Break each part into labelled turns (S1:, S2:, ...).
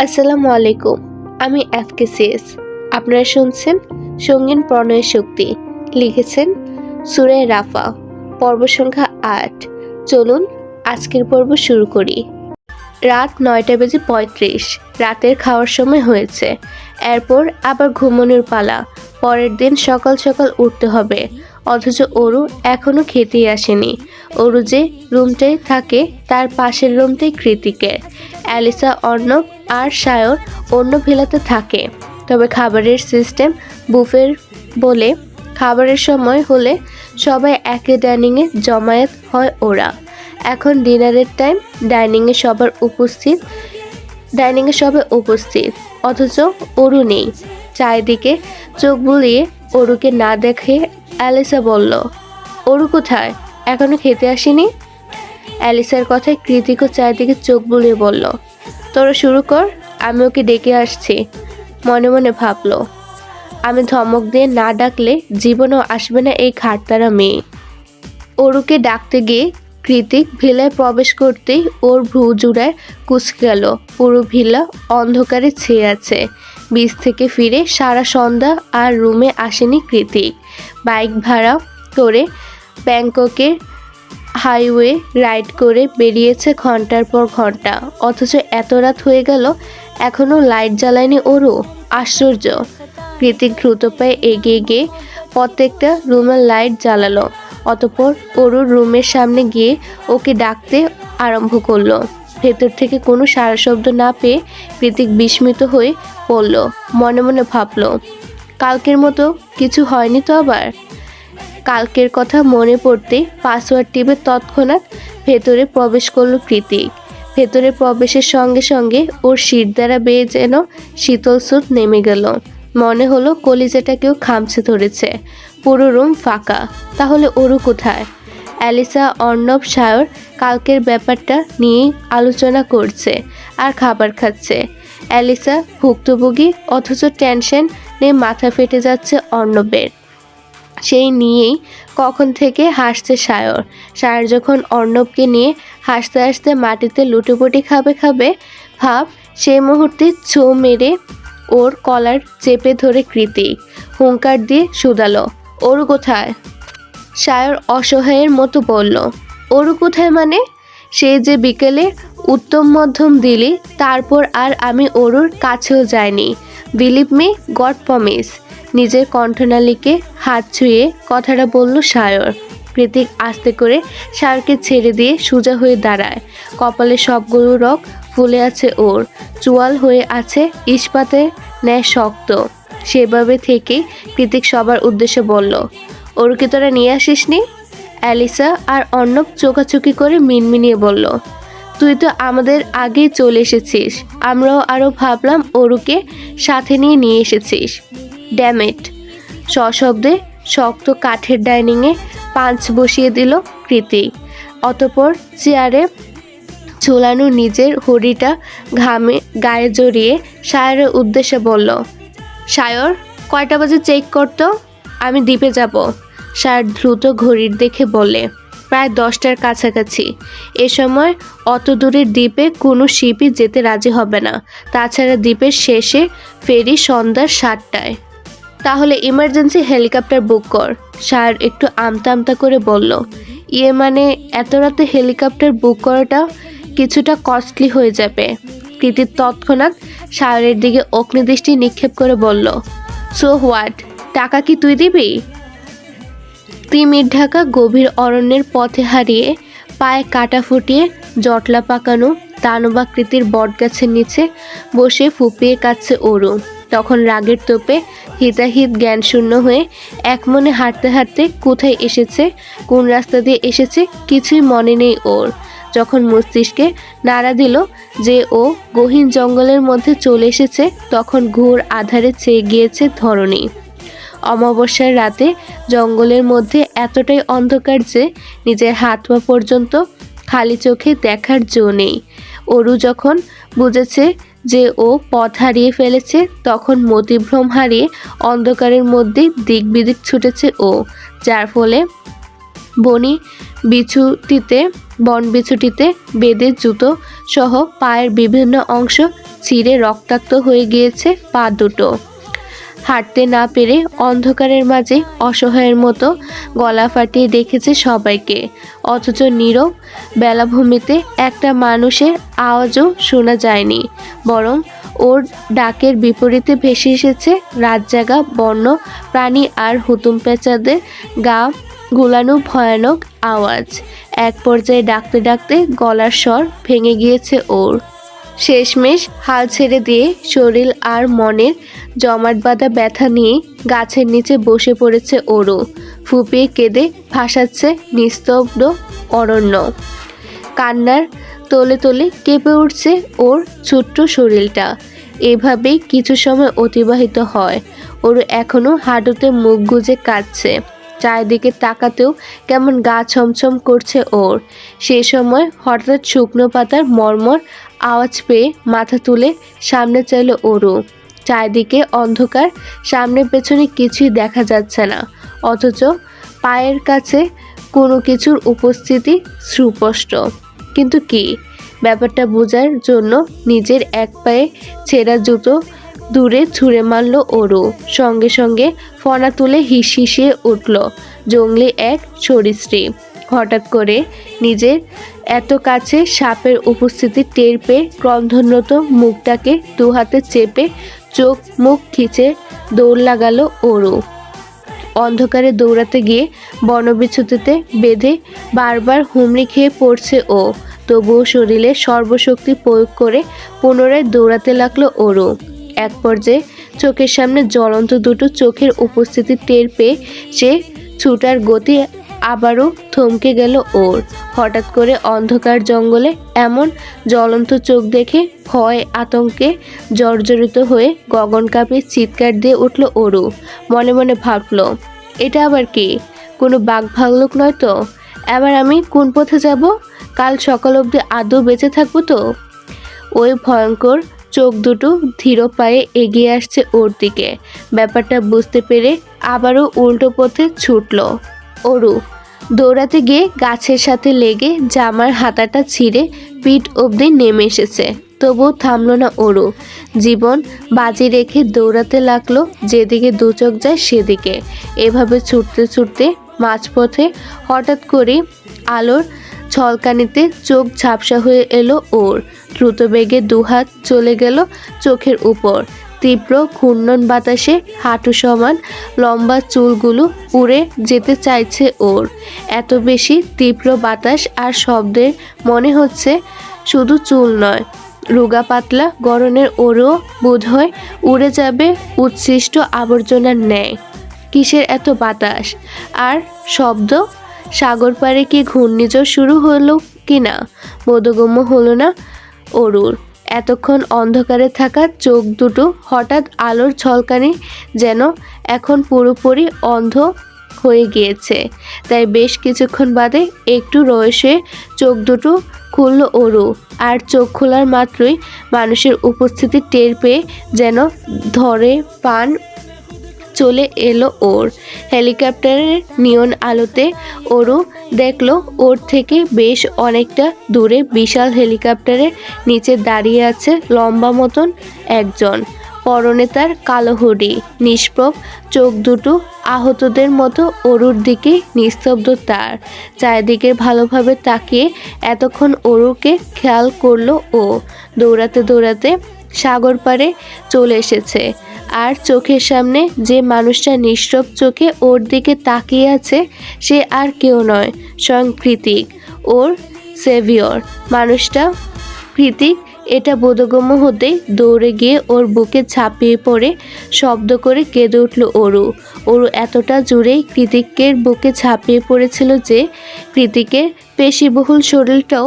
S1: আসসালামু আলাইকুম। আমি এফকেসিএস। আপনারা শুনছেন সঙ্গীন প্রণয়ের শক্তি। লিখেছেন সূরা রাফা, পর্ব সংখ্যা ৮। চলুন আজকের পর্ব শুরু করি। রাত ৯:৩৫। রাতের খাওয়ার সময় হয়েছে। এরপর আবার ঘুমানোর পালা। পরের দিন সকাল সকাল উঠতে হবে। অথচ অরু এখনো খেতেই আসেনি। অরু যে রুমটায় থাকে তার পাশের রুমটাই কৃতিকের। অ্যালিসা, অর্ণব আর সায়র অন্য ভিলাতে থাকে। তবে খাবারের সিস্টেম বুফের বলে খাবারের সময় হলে সবাই একই ডাইনিংয়ে জমায়েত হয়। ওরা এখন ডিনারের টাইম। ডাইনিংয়ে সবাই উপস্থিত, অথচ অরু নেই। চারিদিকে চোখ বুলিয়ে অরুকে না দেখে অ্যালিসা বলল, অরু কোথায়? এখনো খেতে আসেনি? অ্যালিসার কথায় কৃতিকও চারিদিকে চোখ বুলিয়ে বলল, তোরা শুরু কর, আমি ওকে ডেকে আসছি। মনে মনে ভাবল, আমি ধমক দিয়ে না ডাকলে জীবনেও আসবে না এই খাটতারা মেয়ে। অরুকে ডাকতে গিয়ে কৃতিক ভিলায় প্রবেশ করতেই ওর ভ্রু জুড়ায় কুঁচকে গেল। পুরো ভিলা অন্ধকারে ছেয়ে আছে। বিচ থেকে ফিরে সারা সন্ধ্যা আর রুমে আসেনি কৃতিক। বাইক ভাড়া করে ব্যাংককের হাইওয়ে রাইড করে বেরিয়েছে ঘন্টার পর ঘন্টা। অথচ এত রাত হয়ে গেল এখনও লাইট জ্বালায়নি অরু। আশ্চর্য। কৃতিক দ্রুত পায়ে এগিয়ে গিয়ে প্রত্যেকটা রুমের লাইট জ্বালালো। অতঃপর অরুর রুমের সামনে গিয়ে ওকে ডাকতে আরম্ভ করলো। ভেতর থেকে কোনো সারা শব্দ না পেয়ে কৃতিক বিস্মিত হয়ে পড়ল। মনে মনে ভাবল, কালকের মতো কিছু হয়নি তো আবার? কালকের কথা মনে পড়তে পাসওয়ার্ড টিপে তৎক্ষণাৎ ভেতরে প্রবেশ করলো কৃতিক। ভেতরে প্রবেশের সঙ্গে সঙ্গে ওর শির দ্বারা বেয়ে যেন শীতল স্রোত নেমে গেল। মনে হলো কলিজাটা কেউ খামচে ধরেছে। পুরো রুম ফাঁকা। তাহলে অরু কোথায়? অ্যালিসা, অর্ণব, সায়র কালকের ব্যাপারটা নিয়েই আলোচনা করছে আর খাবার খাচ্ছে। অ্যালিসা ভুক্তভোগী, অথচ টেনশন নিয়ে মাথা ফেটে যাচ্ছে অর্ণবের। সেই নিয়েই কখন থেকে হাসছে সায়র। সায়র যখন অর্ণবকে নিয়ে হাসতে হাসতে মাটিতে লুটোপুটি খাবে ভাব, সেই মুহূর্তে ছো মেরে ওর কলার চেপে ধরে কৃতিক হুঙ্কার দিয়ে শুধালো, অরু কোথায়? সায়র অসহায়ের মতো বলল, অরু কোথায় মানে? সে যে বিকেলে উত্তম মধ্যম দিলি, তারপর আর আমি অরুর কাছেও যাইনি। Believe me, god promise. নিজের কণ্ঠনালীকে হাত ছুঁয়ে কথাটা বলল সায়র। কৃতিক আস্তে করে সায়রকে ছেড়ে দিয়ে সোজা হয়ে দাঁড়ায়। কপালে সবগুলো রগ ফুলে আছে ওর। চোয়াল হয়ে আছে ইস্পাতের ন্যায় শক্ত। সেভাবে থেকেই কৃতিক সবার উদ্দেশ্যে বলল, ওরকে তোরা নিয়ে আসিসনি? অ্যালিসা আর অর্ণব চোখাচোখি করে মিনমিনিয়ে বলল, তুই তো আমাদের আগেই চলে এসেছিস। আমরাও আরও ভাবলাম ওরুকে সাথে নিয়ে এসেছিস। ড্যামেট। সশব্দে শক্ত কাঠের ডাইনিংয়ে পাঞ্চ বসিয়ে দিল কৃতিক। অতঃপর চেয়ারে ঝোলানো নিজের হুডিটা ঘামে গায়ে জড়িয়ে সায়রের উদ্দেশ্যে বলল, সায়র, কয়টা বাজে চেক করতো? আমি দ্বীপে যাব। সায়র দ্রুত ঘড়ির দেখে বলে, প্রায় 10টার কাছাকাছি। এ সময় অত দূরের দ্বীপে কোনো শিপই যেতে রাজি হবে না। তাছাড়া দ্বীপের শেষে ফেরি সন্ধ্যা 7টায়। তাহলে ইমার্জেন্সি হেলিকপ্টার বুক কর। সায়র একটু আমতা করে বলল, ইয়ে মানে এত রাতে হেলিকপ্টার বুক করাটা কিছুটা কস্টলি হয়ে যাবে। কৃতিক তৎক্ষণাৎ সায়রের দিকে অগ্নিদৃষ্টি নিক্ষেপ করে বলল, সো হোয়াট, টাকা কি তুই দিবি? তিমির ঢাকা গভীর অরণ্যের পথে হারিয়ে পায়ে কাটা ফুটিয়ে জটলা পাকানো দানবাকৃতির বটগাছের নিচে বসে ফুপিয়ে কাচ্ছে অরু। তখন রাগের তোপে হিতাহিত জ্ঞানশূন্য হয়ে একমনে হাঁটতে হাঁটতে কোথায় এসেছে, কোন রাস্তা দিয়ে এসেছে কিছুই মনে নেই ওর। যখন মস্তিষ্কে নাড়া দিল যে ও গহীন জঙ্গলের মধ্যে চলে এসেছে, তখন ঘোর আধারে চেয়ে গিয়েছে ধরণী। অমাবস্যার রাতে জঙ্গলের মধ্যে এতটাই অন্ধকার যে নিজের হাত পা পর্যন্ত খালি চোখে দেখার জো নেই। অরু যখন বুঝেছে যে ও পথ হারিয়ে ফেলেছে, তখন মতিভ্রম হারিয়ে অন্ধকারের মধ্যে দিক বিদিক ছুটেছে ও, যার ফলে বন বিছুটিতে বেদে জুতো সহ পায়ের বিভিন্ন অংশ ছিঁড়ে রক্তাক্ত হয়ে গিয়েছে পা দুটো। হাঁটতে না পেরে অন্ধকারের মাঝে অসহায়ের মতো গলা ফাটিয়ে দেখেছে সবাইকে, অথচ নীরব বেলাভূমিতে একটা মানুষের আওয়াজও শোনা যায়নি, বরং ওর ডাকের বিপরীতে ভেসে এসেছে রাতজাগা বন্য প্রাণী আর হুতুম পেঁচাদের গা গুলানো ভয়ানক আওয়াজ। এক পর্যায়ে ডাকতে ডাকতে গলার স্বর ভেঙে গিয়েছে ওর। শেষমেশ হাল ছেড়ে দিয়ে শরীর আর মনের জমাট বাঁধা ব্যথা নিয়ে গাছের নিচে বসে পড়েছে ওরও। ফুপিয়ে কেঁদে ভাসাচ্ছে নিস্তব্ধ অরণ্য। কান্নার তোলে তোলে কেঁপে উঠছে ওর ছোট্ট শরীরটা। এভাবেই কিছু সময় অতিবাহিত হয়। ওর এখনো হাঁটুতে মুখ গুজে কাঁদছে। চারিদিকে তাকাতেও কেমন গা ছমছম করছে ওর। সে সময় হঠাৎ শুকনো পাতার মর্মর আওয়াজ পেয়ে মাথা তুলে সামনে চাইল ওরও। চারিদিকে অন্ধকার, সামনে পেছনে কিছুই দেখা যাচ্ছে না, অথচ পায়ের কাছে কোনো কিছুর উপস্থিতি সুস্পষ্ট। কিন্তু কি? ব্যাপারটা বোঝার জন্য নিজের এক পায়ে ছেঁড়া জুতো দূরে ছুঁড়ে মারল ওরও। সঙ্গে সঙ্গে ফনা তুলে হিসিয়ে উঠল জঙ্গলি এক সরীসৃপ। হঠাৎ করে নিজের এত কাছে সাপের উপস্থিতি টের পেয়ে ক্রন্দনরত মুখটাকে দুহাতে চেপে চোখ মুখ খিচে দৌড় লাগালো ওরও। অন্ধকারে দৌড়াতে গিয়ে বনবিচ্ছুতিতে বেঁধে বারবার হুমড়ি খেয়ে পড়ছে ও, তবুও শরীরে সর্বশক্তি প্রয়োগ করে পুনরায় দৌড়াতে লাগলো ওরও। এক পর্যায়ে চোখের সামনে জ্বলন্ত দুটো চোখের উপস্থিতি টের পেয়ে সে ছুটার গতি আবারও থমকে গেল ওর। হঠাৎ করে অন্ধকার জঙ্গলে এমন জ্বলন্ত চোখ দেখে ভয় আতঙ্কে জর্জরিত হয়ে গগনকাপী চিৎকার দিয়ে উঠল ওরও। মনে মনে ভাবল, এটা আবার কি? কোনো বাঘ ভাল্লুক নয় তো? এবার আমি কোন পথে যাব? কাল সকাল অবধি আদৌ বেঁচে থাকবো তো? ওই ভয়ঙ্কর চোখ দুটো ধীর পায়ে এগিয়ে আসছে ওর দিকে। ব্যাপারটা বুঝতে পেরে আবারও উল্টো পথে ছুটল ওরও। দৌড়াতে গিয়ে গাছের সাথে লেগে জামার হাতাটা ছিঁড়ে পিঠ অবধি নেমে এসেছে, তবুও থামল না ওরও। জীবন বাজি রেখে দৌড়াতে লাগলো যেদিকে দু চোখ যায় সেদিকে। এভাবে ছুটতে ছুটতে মাঝপথে হঠাৎ করে আলোর ঝলকানিতে চোখ ঝাপসা হয়ে এলো ওর। দ্রুত বেগে দুহাত চলে গেল চোখের উপর। তীব্র ঘূর্ণন বাতাসে হাঁটু সমান লম্বা চুলগুলো উড়ে যেতে চাইছে ওর। এত বেশি তীব্র বাতাস আর শব্দের মনে হচ্ছে শুধু চুল নয়, রোগা পাতলা গড়নের ওরও বোধহয় উড়ে যাবে উচ্ছিষ্ট আবর্জনার ন্যায়। কিসের এত বাতাস আর শব্দ? সাগর পাড়ে কি ঘূর্ণিঝড় শুরু হলো কিনা বোধগম্য হলো না অরুর। এতক্ষণ অন্ধকারে থাকা চোখ দুটো হঠাৎ আলোর ঝলকানি যেন এখন পুরোপুরি অন্ধ হয়ে গিয়েছে। তাই বেশ কিছুক্ষণ বাদে একটু রয়েছে চোখ দুটো খুলল ওরু। আর চোখ খোলার মাত্রই মানুষের উপস্থিতি টের পেয়ে যেন ধরে পান চলে এলো ওর। হেলিকপ্টারের নিয়ন আলোতে ওরু দেখলো ওর থেকে বেশ অনেকটা দূরে বিশাল হেলিকপ্টারের নিচে দাঁড়িয়ে আছে লম্বা মতন একজন। পরনে তার কালো হুডি, নিষ্প্রভ চোখ দুটো আহতদের মতো ওরুর দিকে নিস্তব্ধ। তার চারিদিকে ভালোভাবে তাকিয়ে এতক্ষণ ওরুকে খেয়াল করলো ও। দৌড়াতে দৌড়াতে সাগর পাড়ে চলে এসেছে। আর চোখের সামনে যে মানুষটা নিষ্প্রভ চোখে ওর দিকে তাকিয়ে আছে সে আর কেউ নয়, স্বয়ং কৃতিক, ওর সেভিয়র। মানুষটা কৃতিক এটা বোধগম্য হতেই দৌড়ে গিয়ে ওর বুকে ঝাঁপিয়ে পড়ে শব্দ করে কেঁদে উঠল ওরু। ওরু এতটা জোরেই কৃতিকের বুকে ঝাঁপিয়ে পড়েছিল যে কৃতিকের পেশিবহুল শরীরটাও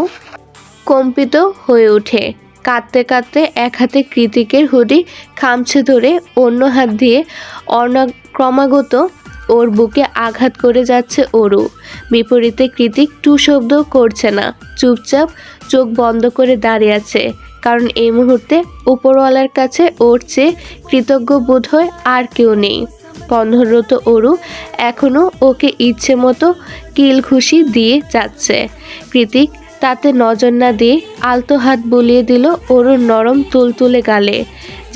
S1: কম্পিত হয়ে ওঠে। কাঁদতে কাঁদতে এক হাতে কৃতিকের হুডি খামছে ধরে অন্য হাত দিয়ে ক্রমাগত ওর বুকে আঘাত করে যাচ্ছে ওরু। বিপরীতে কৃতিক টু শব্দ করছে না, চুপচাপ চোখ বন্ধ করে দাঁড়িয়ে আছে। কারণ এই মুহূর্তে উপরওয়ালার কাছে ওর চেয়ে কৃতজ্ঞ বোধ হয় আর কেউ নেই। বন্ধনরত ওরু এখনও ওকে ইচ্ছে মতো কিল ঘুষি দিয়ে যাচ্ছে। কৃতিক তাতে নজর না দিয়ে আলতো হাত বুলিয়ে দিল অরুর নরম তুলতুলে গালে,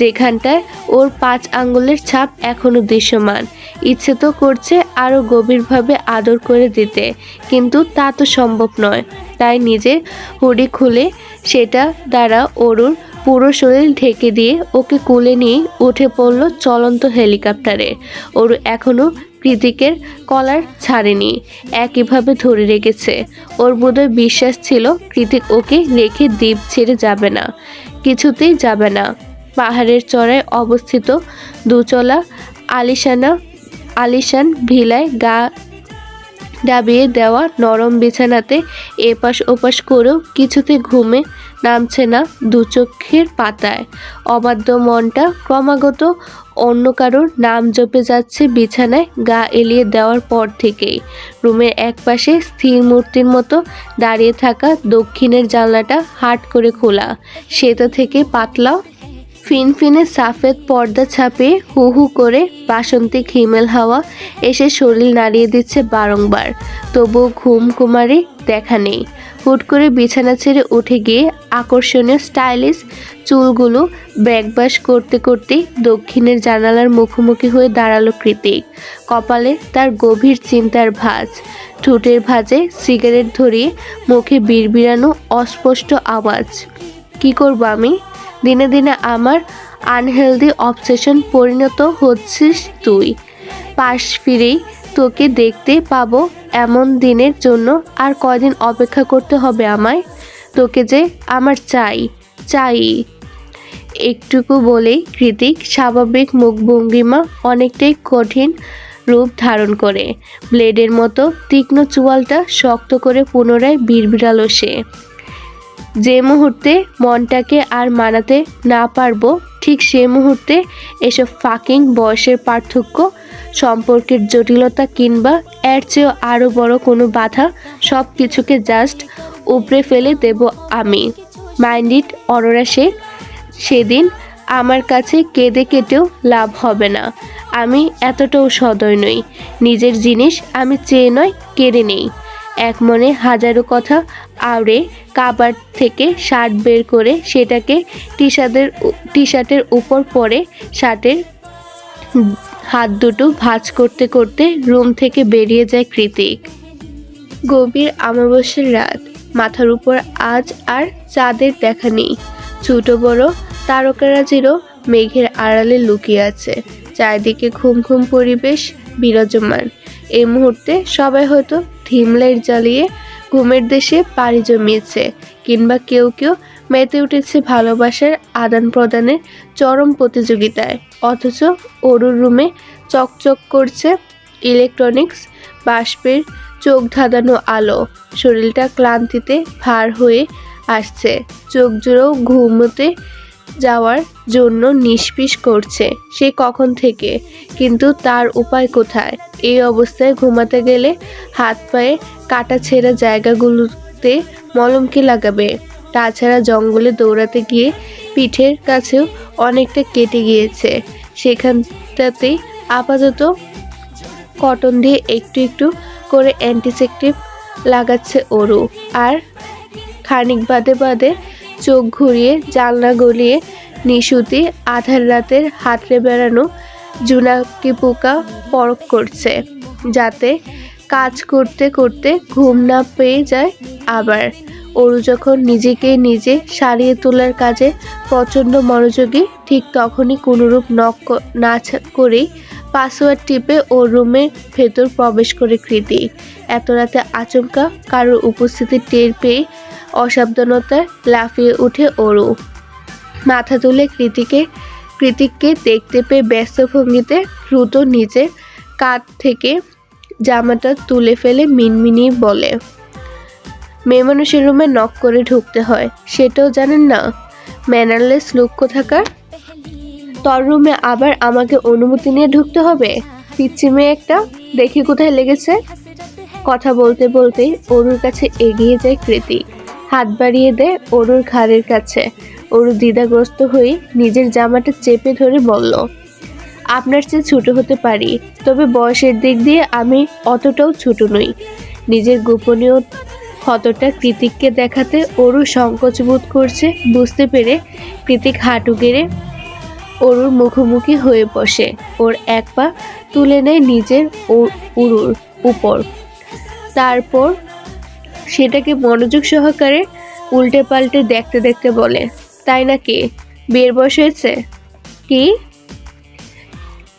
S1: যেখানটায় ওর 5 আঙ্গুলের ছাপ এখনো দৃশ্যমান। ইচ্ছে তো করছে আরো গভীরভাবে আদর করে দিতে, কিন্তু তা তো সম্ভব নয়। তাই নিজের হুডি খুলে সেটা দ্বারা অরুর পুরো শরীর ঢেকে দিয়ে ওকে কোলে নিয়ে উঠে পড়ল চলন্ত হেলিকপ্টারে। অরু এখনো কৃতিকের কলার ছাড়েনি, একইভাবে ধরে রেখেছে। ওর বোধহয় বিশ্বাস ছিল কৃতিক ওকে রেখে দ্বীপ ছেড়ে যাবে না, কিছুতেই যাবে না। পাহাড়ের চড়ায় অবস্থিত দুচলা আলিশান ভিলায় গা ডাবিয়ে দেওয়া নরম বিছানাতে এপাশ ওপাশ করেও কিছুতে ঘুমে নামছে না দু চোখের পাতায়। অবাধ্য মনটা ক্রমাগত অন্য কারোর নাম জপে যাচ্ছে বিছানায় গা এলিয়ে দেওয়ার পর থেকেই। রুমের একপাশে স্থির মূর্তির মতো দাঁড়িয়ে থাকা দক্ষিণের জানলাটা হাট করে খোলা, সেটা থেকে পাতলা ফিনফিনে সাফেদ পর্দা ছাপিয়ে হু হু করে বাসন্তিক হিমেল হাওয়া এসে শরীর নাড়িয়ে দিচ্ছে বারংবার, তবুও ঘুমকুমারী দেখা নেই। হুট করে বিছানা ছেড়ে উঠে গিয়ে আকর্ষণীয় স্টাইলিশ চুলগুলো ব্যাকবাস করতে করতে দক্ষিণের জানালার মুখোমুখি হয়ে দাঁড়ালো কৃতিক। কপালে তার গভীর চিন্তার ভাঁজ, ঠোঁটের ভাঁজে সিগারেট ধরিয়ে মুখে বিড়বিড়ানো অস্পষ্ট আওয়াজ। কি করব আমি? দিনে দিনে আমার আনহেলদি অবসেশন পরিণত হচ্ছিস তুই। পাশ ফিরেই তোকে দেখতে পাবো এমন দিনের জন্য আর কয়দিন অপেক্ষা করতে হবে আমায়? তোকে যে আমার চাই চাই। একটুকু বলেই কৃতিক স্বাভাবিক মুখভঙ্গিমা অনেকটাই কঠিন রূপ ধারণ করে। ব্লেডের মতো তীক্ষ্ণ চুয়ালটা শক্ত করে পুনরায় বিড়বিড়ালো সে। যে মুহূর্তে মনটাকে আর মানাতে না পারবো, ঠিক সে মুহূর্তে এসব ফাকিং বয়সের পার্থক্য, সম্পর্কের জটিলতা কিংবা এর চেয়েও আরও বড় কোনো বাধা, সব কিছুকে জাস্ট উপড়ে ফেলে দেব আমি। Mind it Arora Sheikh. সেদিন আমার কাছে কেঁদে কেটেও লাভ হবে না। আমি এতটাও সদয় নই। নিজের জিনিস আমি চেয়ে নয় কেড়ে নেই। এক মনে হাজারো কথা আওড়ে কাবার থেকে শার্ট বের করে সেটাকে টি শার্টের উপর পরে শার্টের হাত দুটো ভাঁজ করতে করতে রুম থেকে বেরিয়ে যায় কৃতিক। গভীর অমাবস্যার রাত, মাথার উপর আজ আর চাঁদের দেখা নেই। ছোট বড় তারকারাজিরও মেঘের আড়ালে লুকিয়ে আছে। চারিদিকে ঘুম ঘুম পরিবেশ বিরাজমান। এই মুহূর্তে সবাই হয়তো থিমলাইট জ্বালিয়ে ঘুমের দেশে পাড়ি জমিয়েছে, কিংবা কেউ কেউ মেতে উঠেছে ভালোবাসার আদান প্রদানের চরম প্রতিযোগিতায়। অথচ অরুর রুমে চকচক করছে ইলেকট্রনিক্স বাষ্পের চোখ ধাঁধানো আলো। শরীরটা ক্লান্তিতে ভার হয়ে আসছে, চোখ জোড়াও ঘুমোতে যাওয়ার জন্য নিষ্পিস করছে সে কখন থেকে, কিন্তু তার উপায় কোথায়? এই অবস্থায় ঘুমাতে গেলে হাত পায়ে কাটা ছেঁড়া জায়গাগুলোতে মলম কে লাগাবে? তাছাড়া জঙ্গলে দৌড়াতে গিয়ে পিঠের কাছেও অনেকটা কেটে গিয়েছে, সেখানটাতেই আপাতত কটন দিয়ে একটু একটু করে অ্যান্টিসেপটিভ লাগাচ্ছে অরু। আর খানিক বাদে বাদে চোখ ঘুরিয়ে জানলা গলিয়ে নিশুতি আধার রাতের হাতড়ে বেড়ানো জোনাকি পোকা পরখ করছে, যাতে কাজ করতে করতে ঘুম না পেয়ে যায়। আবার অরু যখন নিজেকে নিজে সারিয়ে তোলার কাজে প্রচণ্ড মনোযোগী, ঠিক তখনই কোনোরূপ নক না করেই পাসওয়ার্ড টিপে ওর রুমের ভেতর প্রবেশ করে কৃতিক। এত রাতে আচমকা কারোর উপস্থিতি টের পেয়ে অসাবধানতায় লাফিয়ে উঠে অরু। মাথা তুলে কৃতিককে দেখতে পেয়ে ব্যস্ত ভঙ্গিতে দ্রুত নিজের কাঁধ থেকে জামাটা তুলে ফেলে মিনমিনিয়ে বলে, মেয়ে মানুষের রুমে নক করে ঢুকতে হয়, সেটাও জানেন না? ম্যানারলেস লোক কোথাকার। তোর রুমে আবার আমাকে অনুমতি নিয়ে ঢুকতে হবে? পিচ্চি মেয়ে একটা, দেখি কোথায় লেগেছে। কথা বলতে বলতেই অরুর কাছে এগিয়ে যায় কৃতিক, হাত বাড়িয়ে দেয় অরুর ঘাড়ের কাছে। অরু দ্বিধাগ্রস্ত হয়ে নিজের জামাটা চেপে ধরে বলল, আপনার চেয়ে ছোট হতে পারি, তবে বয়সের দিক দিয়ে আমি অতটাও ছোট নই। নিজের গোপনীয় ক্ষতটা কৃতিককে দেখাতে অরু সংকোচ বোধ করছে বুঝতে পেরে কৃতিক হাঁটু গেড়ে অরুর মুখোমুখি হয়ে বসে, ওর এক পা তুলে নেয় নিজের উরুর উপর। তারপর সেটাকে মনোযোগ সহকারে উল্টে পাল্টে দেখতে দেখতে বলে, তাই নাকি? বিয়ের বয়স হয়েছে কি?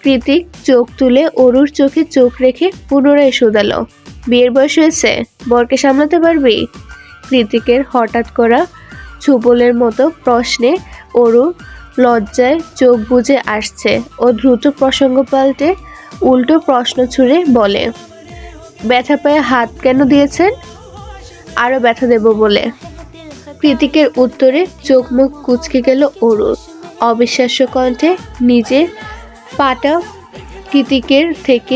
S1: কৃতিক চোখ তুলে অরুর চোখে চোখ রেখে পুনরায় শোধালো, বিয়ের বয়স হয়েছে? বরকে সামলাতে পারবি? কৃতিকের হঠাৎ করা ছুবলের মতো প্রশ্নে অরু লজ্জায় চোখ বুজে আসছে। ও দ্রুত প্রসঙ্গ পাল্টে উল্টো প্রশ্ন ছুড়ে বলে, ব্যথা পায়ে হাত কেন দিয়েছেন? আরো ব্যথা দেব বলে। কৃতিকের উত্তরে চোখ মুখ কুঁচকে গেল অরুর। অবিশ্বাস্য কণ্ঠে নিজের পাটা কৃতিকের থেকে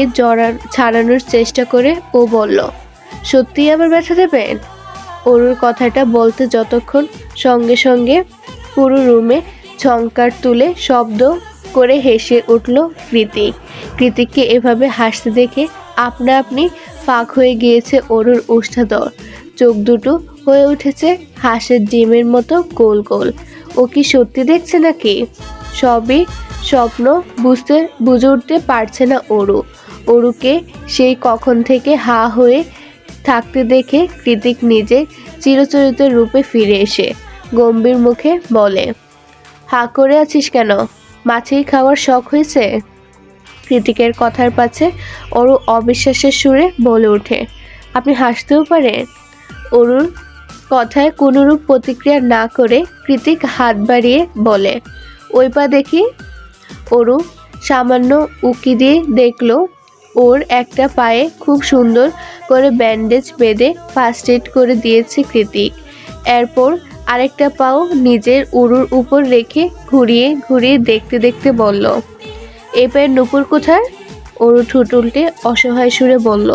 S1: ছাড়ানোর চেষ্টা করে ও বলল, সত্যি আবার ব্যথা দেবেন? অরুর কথাটা বলতে যতক্ষণ সঙ্গে সঙ্গে পুরো রুমে ঝংকার তুলে শব্দ করে হেসে উঠল কৃতিক। কৃতিককে এভাবে হাসতে দেখে আপনা আপনি ফাঁক হয়ে গিয়েছে অরুর ওষ্ঠাধর। চোখ দুটো হয়ে উঠেছে হাঁসের ডিমের মতো গোল গোল। ও কি সত্যি দেখছে নাকি সবই স্বপ্ন? বুঝে উঠতে পারছে না অরু। অরুকে সেই কখন থেকে হা হয়ে থাকতে দেখে কৃতিক নিজে চিরচরিত রূপে ফিরে এসে গম্ভীর মুখে বলে, হা করে আছিস কেন? মাছেই খাওয়ার শখ হয়েছে? কৃতিকের কথার পাছে অরু অবিশ্বাসের সুরে বলে ওঠে, আপনি হাসতেও পারেন? অরুর কথায় কোনরূপ প্রতিক্রিয়া না করে কৃতিক হাত বাড়িয়ে বলে, ওই পা দেখি। অরু সামান্য উকি দিয়ে দেখলো ওর একটা পায়ে খুব সুন্দর করে ব্যান্ডেজ বেঁধে ফার্স্ট এড করে দিয়েছে কৃতিক। এরপর আরেকটা পাও নিজের উরুর উপর রেখে ঘুরিয়ে ঘুরিয়ে দেখতে দেখতে বলল, এ পায়ের নুপুর কোথায়? অরু ঠোঁট উল্টে অসহায় সুরে বলল,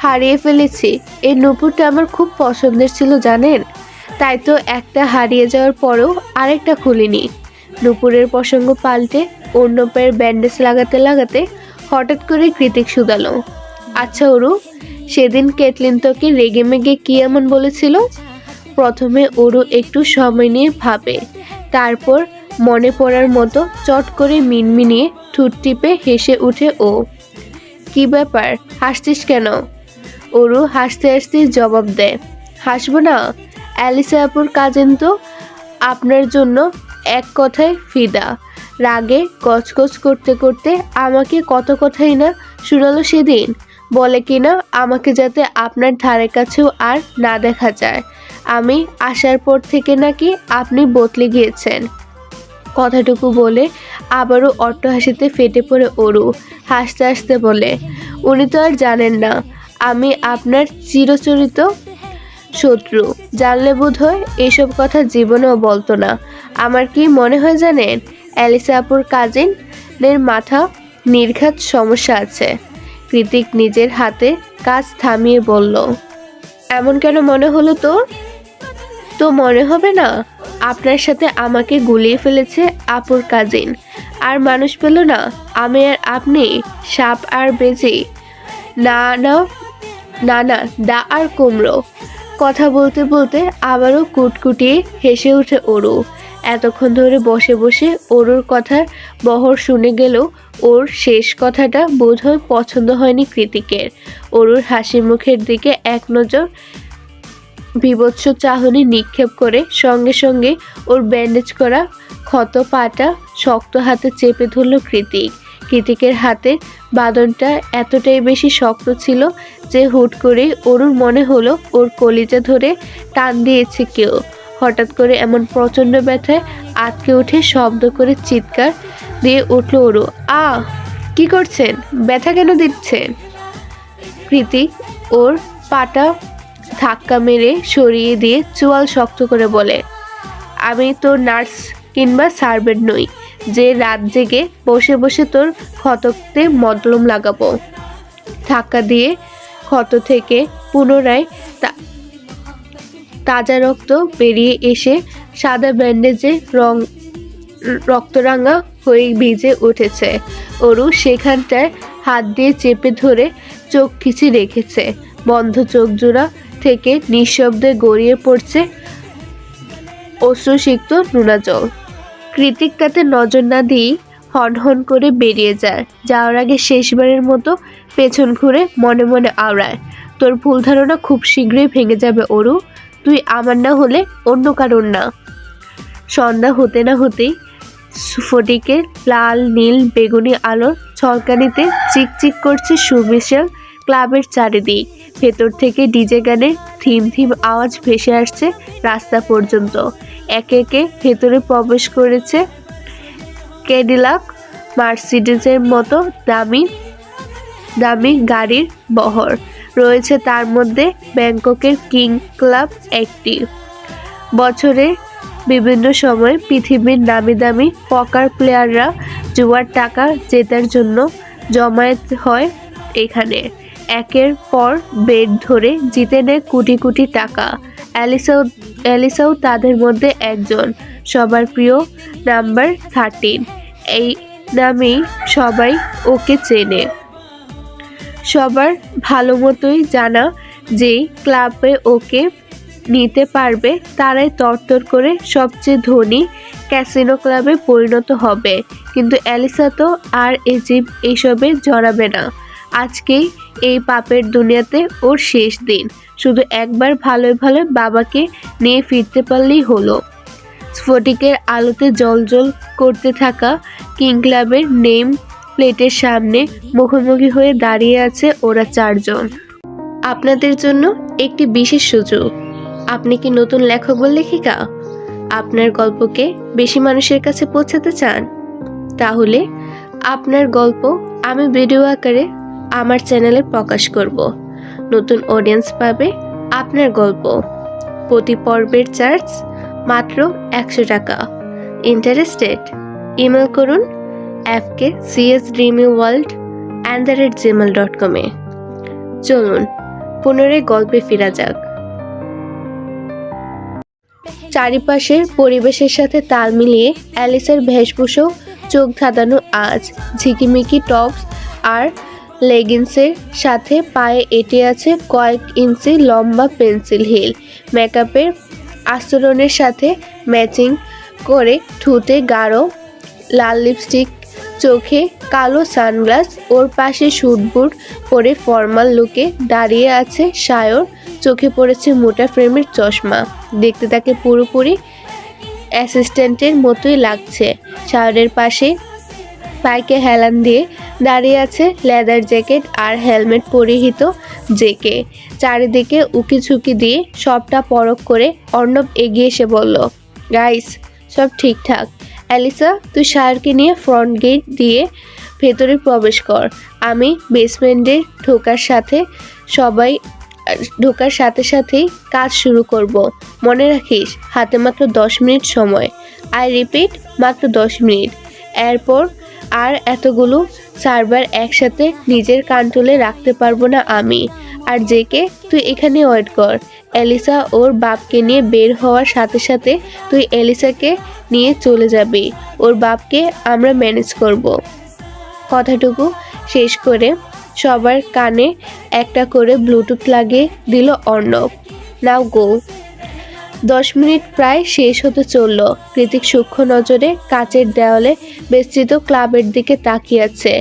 S1: হারিয়ে ফেলেছি। এই নুপুরটা আমার খুব পছন্দের ছিল জানেন, তাই তো একটা হারিয়ে যাওয়ার পরেও আরেকটা খুলিনি। নুপুরের প্রসঙ্গ পাল্টে অন্য পায়ের ব্যান্ডেজ লাগাতে লাগাতে হঠাৎ করে কৃতিক শুধালো, আচ্ছা অরু, সেদিন কেটলিন তোকে রেগে মেগে কি এমন বলেছিল? প্রথমে অরু একটু সময় নিয়ে ভাবে, তারপর মনে পড়ার মতো চট করে মিনমিনিয়ে ঠোঁট টিপে হেসে উঠে ও। কি ব্যাপার, হাসছিস কেন? অরু হাসতে হাসতে জবাব দেয়, হাসবো না? অ্যালিসা আপুর কাজিন তো আপনার জন্য এক কথায় ফিদা। রাগে কচকচ করতে করতে আমাকে কত কথাই না শুনালো সেদিন। বলে কিনা আমাকে যাতে আপনার ধারে কাছেও আর না দেখা যায়। আমি আসার পর থেকে নাকি আপনি বদলে গিয়েছেন। কথাটুকু বলে আবারও অট্টহাসিতে ফেটে পড়ে অরু। হাসতে হাসতে বলে, উনি তো আর জানেন না আমি আপনার চিরচরিত শত্রু। জানলে বোধ হয় এসব কথা জীবনেও বলতো না। আমার কি মনে হয় জানেন, অ্যালিসা আপুর কাজিনের মাথা নির্ঘাত সমস্যা আছে। কৃতিক নিজের হাতে কাজ থামিয়ে বলল, এমন কেন মনে হলো তোর? তো মনে হবে না? আপনার সাথে আমাকে গুলিয়ে ফেলেছে আপুর কাজিন, আর মানুষ পেল না। আমি আর আপনি সাপ আর বেজি, না না না না দা আর কুমড়ো। কথা বলতে বলতে আবারও কুটকুটিয়ে হেসে উঠে অরু। এতক্ষণ ধরে বসে বসে অরুর কথার বহর শুনে গেল, ওর শেষ কথাটা বোধহয় পছন্দ হয়নি কৃতিকের। অরুর হাসি মুখের দিকে এক নজর বিভৎস চাহনি নিক্ষেপ করে সঙ্গে সঙ্গে ওর ব্যান্ডেজ করা ক্ষত পাটা শক্ত হাতে চেপে ধরল কৃতিক। কৃতিকের হাতে বাঁধনটা এতটাই বেশি শক্ত ছিল যে হুট করে অরুর মনে হলো ওর কলিজা ধরে টান দিয়েছে কেউ। হঠাৎ করে এমন প্রচণ্ড ব্যথায় আটকে উঠে শব্দ করে চিৎকার দিয়ে উঠল অরু, কি করছেন? ব্যথা কেন দিচ্ছেন? কৃতিক ওর পাটা ধাক্কা মেরে সরিয়ে দিয়ে চোয়াল শক্ত করে বলে, আমি তোর নার্স কিংবা সার্ভেন্ট নই যে রাত জেগে বসে বসে তোর ক্ষততে মলম লাগাবো। ধাক্কা দিয়ে ক্ষত থেকে পুনরায় তাজা রক্ত বেরিয়ে এসে সাদা ব্যান্ডেজে রক্তরাঙা হয়ে ভিজে উঠেছে। অরু সেখানটায় হাত দিয়ে চেপে ধরে চোখ খিচি রেখেছে। বন্ধ চোখজোড়া থেকে নিঃশব্দে গড়িয়ে পড়ছে অশ্রুসিক্ত নোনা জল। কৃতিক তাতে নজর না দিয়েই হনহন করে বেরিয়ে যায়। যাওয়ার আগে শেষবারের মতো পেছন ঘুরে মনে মনে আওড়ায়, তোর ভুল ধারণা খুব শীঘ্রই ভেঙে যাবে অরু, তুই আমার না হলে অন্য কারোর না। সন্ধ্যা হতে না হতেই স্ফটিকের লাল নীল বেগুনি আলোর ঝলকানিতে চিকচিক করছে সুবিশাল ক্লাবের চারিদিক। ভেতর থেকে ডিজে গানের থিম থিম আওয়াজ ভেসে আসছে রাস্তা পর্যন্ত। একে একে ভেতরে প্রবেশ করেছে ক্যাডিলাক, মার্সিডিজের মতো দামি দামি গাড়ির বহর। রয়েছে তার মধ্যে ব্যাংককের কিং ক্লাব একটি। বছরে বিভিন্ন সময় পৃথিবীর নামি দামি পকার প্লেয়াররা জুয়ার টাকা জেতার জন্য জমায়েত হয় এখানে। একের পর বেট ধরে জিতে নেয় কোটি কোটি টাকা। অ্যালিসাও তাদের মধ্যে একজন। সবার প্রিয় নাম্বার 13, এই নামেই সবাই ওকে চেনে। সবার ভালো মতোই জানা যে ক্লাবে ওকে নিতে পারবে তারাই তরতর করে সবচেয়ে ধনী ক্যাসিনো ক্লাবে পরিণত হবে। কিন্তু অ্যালিসা তো আর এইসবে জড়াবে না। আজকেই এই পাপের দুনিয়াতে ওর শেষ দিন। শুধু একবার ভালোই ভালো বাবাকে নিয়ে ফিরতে পারলেই হলো। স্ফটিকের আলোতে জ্বলজ্বল করতে থাকা কিং ক্লাবের নেম প্লেটের সামনে মুখোমুখি হয়ে দাঁড়িয়ে আছে ওরা চারজন। আপনাদের জন্য একটি বিশেষ সুযোগ। আপনি কি নতুন লেখক বা লেখিকা? আপনার গল্পকে বেশি মানুষের কাছে পৌঁছাতে চান? তাহলে আপনার গল্প আমি ভিডিও আকারে আমার চ্যানেলে প্রকাশ করব। নতুন অডিয়েন্স পাবে আপনার গল্প। প্রতি পর্বের চার্জ মাত্র 100 টাকা। ইন্টারেস্টেড? ইমেল করুন fkcsdreamyworld@gmail.com এ। চলুন পুনরায় গল্পে ফেরা যাক। চারিপাশের পরিবেশের সাথে তাল মিলিয়ে অ্যালিসের বেশভূষাও চোখ ধাঁধানো আজ। ঝিকিমিকি টপস আর লেগিংসের সাথে পায়ে এঁটে আছে কয়েক ইঞ্চি লম্বা পেন্সিল হিল। মেকআপের আস্তরণের সাথে ম্যাচিং করে ঠোঁটে গাঢ় লাল লিপস্টিক, চোখে কালো সানগ্লাস। ওর পাশে স্যুট বুট পরে ফর্মাল লুকে দাঁড়িয়ে আছে সায়র। চোখে পড়েছে মোটা ফ্রেমের চশমা। দেখতে তাকে পুরোপুরি অ্যাসিস্ট্যান্টের মতোই লাগছে। সায়রের পাশে পাইকে হেলান দিয়ে দাঁড়িয়ে আছে লেদার জ্যাকেট আর হেলমেট পরিহিত জেকে। চারিদিকে উকিঝুঁকি দিয়ে সবটা পরখ করে অর্ণব এগিয়ে এসে বলল, গাইস সব ঠিকঠাক। অ্যালিসা, তুই সায়রকে নিয়ে ফ্রন্ট গেট দিয়ে ভেতরে প্রবেশ কর। আমি বেসমেন্টে ঢোকার সাথে সাথেই কাজ শুরু করব। মনে রাখিস হাতে মাত্র 10 মিনিট সময়। আই রিপিট, মাত্র 10 মিনিট। এরপর আর এতগুলো সার্ভার একসাথে নিজের কান তুলে রাখতে পারবো না আমি। আর জেকে, তুই এখানে ওয়েট কর। অ্যালিসা ওর বাপকে নিয়ে বের হওয়ার সাথে সাথে তুই অ্যালিসাকে নিয়ে চলে যাবি। ওর বাপকে আমরা ম্যানেজ করব। কথাটুকু শেষ করে সবার কানে একটা করে ব্লুটুথ লাগিয়ে দিল অর্ণব। নাও গো। 10 মিনিট প্রায় শেষ হতে চলল। কৃতিক সূক্ষ্ম নজরে কাচের দেওয়ালে বেষ্টিত ক্লাবের দিকে তাকিয়ে আছে।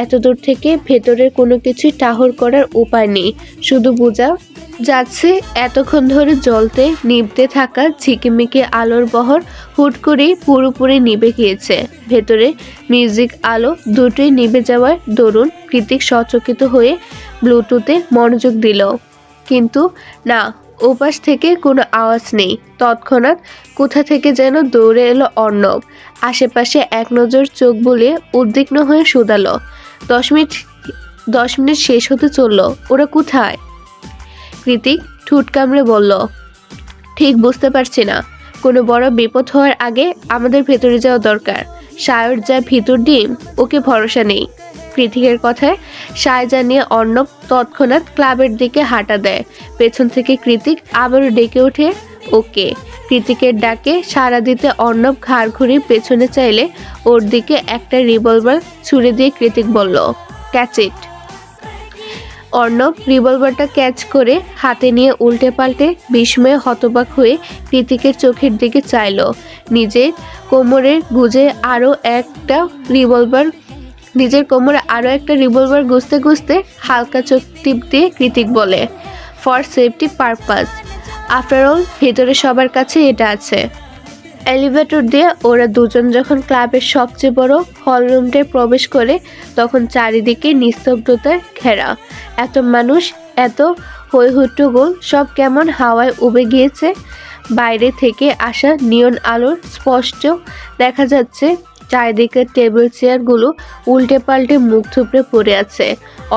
S1: এতদূর থেকে ভেতরের কোনো কিছুই টাহর করার উপায় নেই। শুধু বোঝা যাচ্ছে এতক্ষণ ধরে জ্বলতে নিভতে থাকা ঝিকিমিকি আলোর বহর হুট করেই পুরোপুরি নিভে গিয়েছে। ভেতরে মিউজিক আলো দুটোই নিভে যাওয়ার দরুন কৃতিক সচকিত হয়ে ব্লুটুথে মনোযোগ দিল। কিন্তু না, ওপাশ থেকে কোনো আওয়াজ নেই। তৎক্ষণাৎ কোথা থেকে যেন দৌড়ে এলো অর্ণব। আশেপাশে এক নজর চোখ বুলিয়ে উদ্বিগ্ন হয়ে শুধালো, 10 মিনিট শেষ হতে চলল, ওরা কোথায়? কৃতিক ঠোঁট কামড়ে বলল, ঠিক বুঝতে পারছি না। কোনো বড় বিপদ হওয়ার আগে আমাদের ভেতরে যাওয়া দরকার। সায়র যা ভিতর ডিম, ওকে ভরসা নেই। কৃতিকের কথায় সায় জানিয়ে অর্ণব তৎক্ষণাৎ ক্লাবের দিকে হাঁটা দেয়। পেছন থেকে কৃতিক আবারও ডেকে ওঠে, ওকে। কৃতিকের ডাকে সাড়া দিতে অর্ণব ঘাড় ঘুরিয়ে পেছনে চাইলে ওর দিকে একটা রিভলভার ছুড়ে দিয়ে কৃতিক বলল, ক্যাচ ইট। অর্ণব রিভলভারটা ক্যাচ করে হাতে নিয়ে উল্টে পাল্টে বিস্ময়ে হতবাক হয়ে কৃতিকের চোখের দিকে চাইল। নিজের কোমরে আরো একটা রিভলভার গুজতে গুজতে হালকা চোখ টিপ দিয়ে কৃতিক বলে, for safety purpose. After all ভেতরে সবার কাছে এটা আছে। এলিভেটর দিয়ে ওরা দুজন যখন ক্লাবের সবচেয়ে বড় হলরুমটায় প্রবেশ করে তখন চারিদিকে নিস্তব্ধতায় ঘেরা। এত মানুষ, এত হইহুট্টগোল, সব কেমন হাওয়ায় উবে গিয়েছে। বাইরে থেকে আসা নিয়ন আলোর স্পষ্ট দেখা যাচ্ছে চারিদিকের টেবিল চেয়ারগুলো উল্টে পাল্টে মুখ থুবড়ে পড়ে আছে।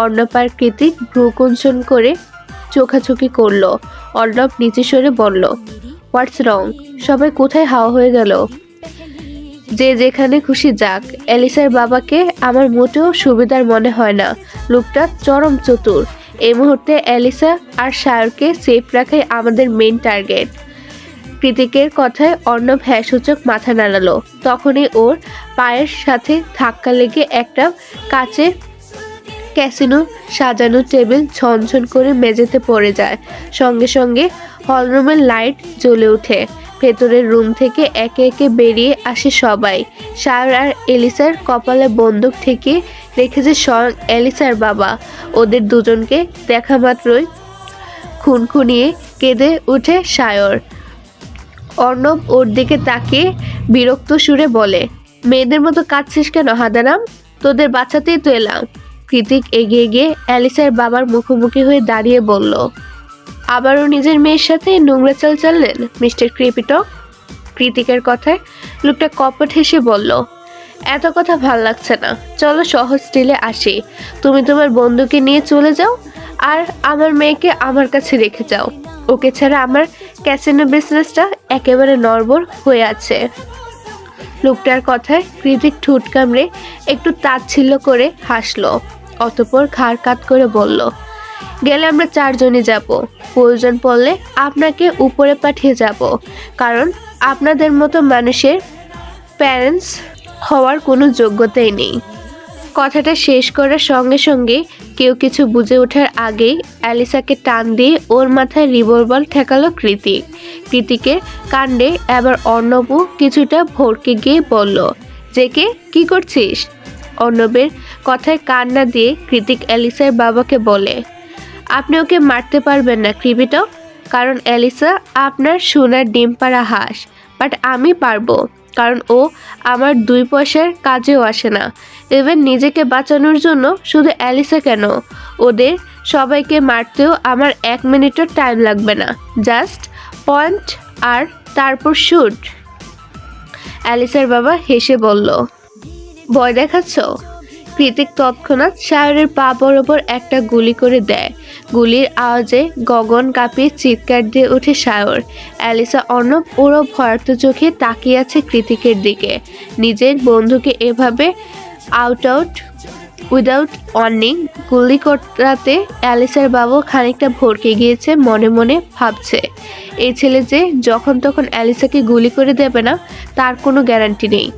S1: অর্ণব আর কৃতিক ভ্রুকুঞ্চন করে চোখাচোখি করলো। অর্ণব নিচে সরে বলল, হোয়াটস রং? সবাই কোথায় হাওয়া হয়ে গেল? যে যেখানে খুশি যাক। এলিসার বাবাকে আমার মোটেও সুবিধার মনে হয় না। লোকটা চরম চতুর। এই মুহূর্তে এলিসা আর সায়রকে সেফ রাখাই আমাদের মেইন টার্গেট। কৃতিকের কথায় অর্ণব হ্যাঁ সূচক মাথা নাড়ালো। তখনই ওর পায়ের সাথে ধাক্কা লেগে একটা কাচের ক্যাসিনো সাজানো টেবিল ঝনঝন করে মেঝেতে পড়ে যায়। সঙ্গে সঙ্গে হলরুমের লাইট জ্বলে ওঠে। ভেতরের রুম থেকে একে একে বেরিয়ে আসে সবাই। সায়র আর এলিসার কপালে বন্দুক ঠেকে রেখেছে স্বয়ং এলিসার বাবা। ওদের দুজনকে দেখা মাত্রই খুনখুনিয়ে কেঁদে উঠে সায়র। অর্ণব ওর দিকে তাকিয়ে বিরক্ত সুরে বলে, মেয়েদের মতো কাঁদছিস কেন হাদারাম? তোদের বাঁচাতেই তো এলাম। কৃতিক এগিয়ে গিয়ে এলিসার বাবার মুখোমুখি হয়ে দাঁড়িয়ে বলল, আবারও নিজের মেয়ের সাথে নোংরা চাল চাললেন মিস্টার ক্রিপিটক? কৃতিকের কথায় লোকটা কপট হেসে বলল, এত কথা ভাল লাগছে না, চলো সহজ স্টিলে আসি। তুমি তোমার বন্ধুকে নিয়ে চলে যাও আর আমার মেয়েকে আমার কাছে রেখে যাও। ওকে ছাড়া আমার ক্যাসিনো বিজনেসটা একেবারে নড়বড় হয়ে আছে। লোকটার কথায় কৃতিক ঠোঁট কামড়ে একটু তাচ্ছিল্য করে হাসলো। অতঃপর ঘাড় কাত করে বলল, গেলে আমরা 4 জনই যাব। প্রয়োজন পড়লে আপনাকে উপরে পাঠিয়ে যাব, কারণ আপনাদের মতো মানুষের প্যারেন্টস হওয়ার কোনো যোগ্যতাই নেই। কথাটা শেষ করার সঙ্গে সঙ্গে কেউ কিছু বুঝে ওঠার আগেই অ্যালিসাকে টান দিয়ে ওর মাথায় রিভলভার ঠেকালো কৃতিক। কৃতিকের কাণ্ডে এবার অর্ণবও কিছুটা ভড়কে গিয়ে বলল, জেকে কি করছিস? অর্ণবের কথায় কান না দিয়ে কৃতিক অ্যালিসার বাবাকে বলে, আপনি ওকে মারতে পারবেন না ক্রিপিটক, কারণ অ্যালিসা আপনার সোনার ডিম পাড়া হাঁস। বাট আমি পারবো, কারণ ও আমার 2 পয়সার কাজেও আসে না। ইভেন নিজেকে বাঁচানোর জন্য শুধু অ্যালিসা কেন, ওদের সবাইকে মারতেও আমার 1 মিনিটও টাইম লাগবে না। জাস্ট পয়েন্ট আর তারপর শুট। অ্যালিসার বাবা হেসে বলল, ভয় দেখাচ্ছ? কৃতিক তৎক্ষণাৎ সায়রের পা বরাবর একটা গুলি করে দেয়। গুলির আওয়াজে গগন কাঁপিয়ে চিৎকার দিয়ে ওঠে সায়র। অ্যালিসা অর্ণব ওরও ভয়ার্ত চোখে তাকিয়ে আছে কৃতিকের দিকে। নিজের বন্ধুকে এভাবে উইদাউট ওয়ার্নিং গুলি করাতে অ্যালিসার বাবাও খানিকটা ভড়কে গিয়েছে। মনে মনে ভাবছে, এই ছেলে যে যখন তখন অ্যালিসাকে গুলি করে দেবে না তার কোনো গ্যারান্টি নেই।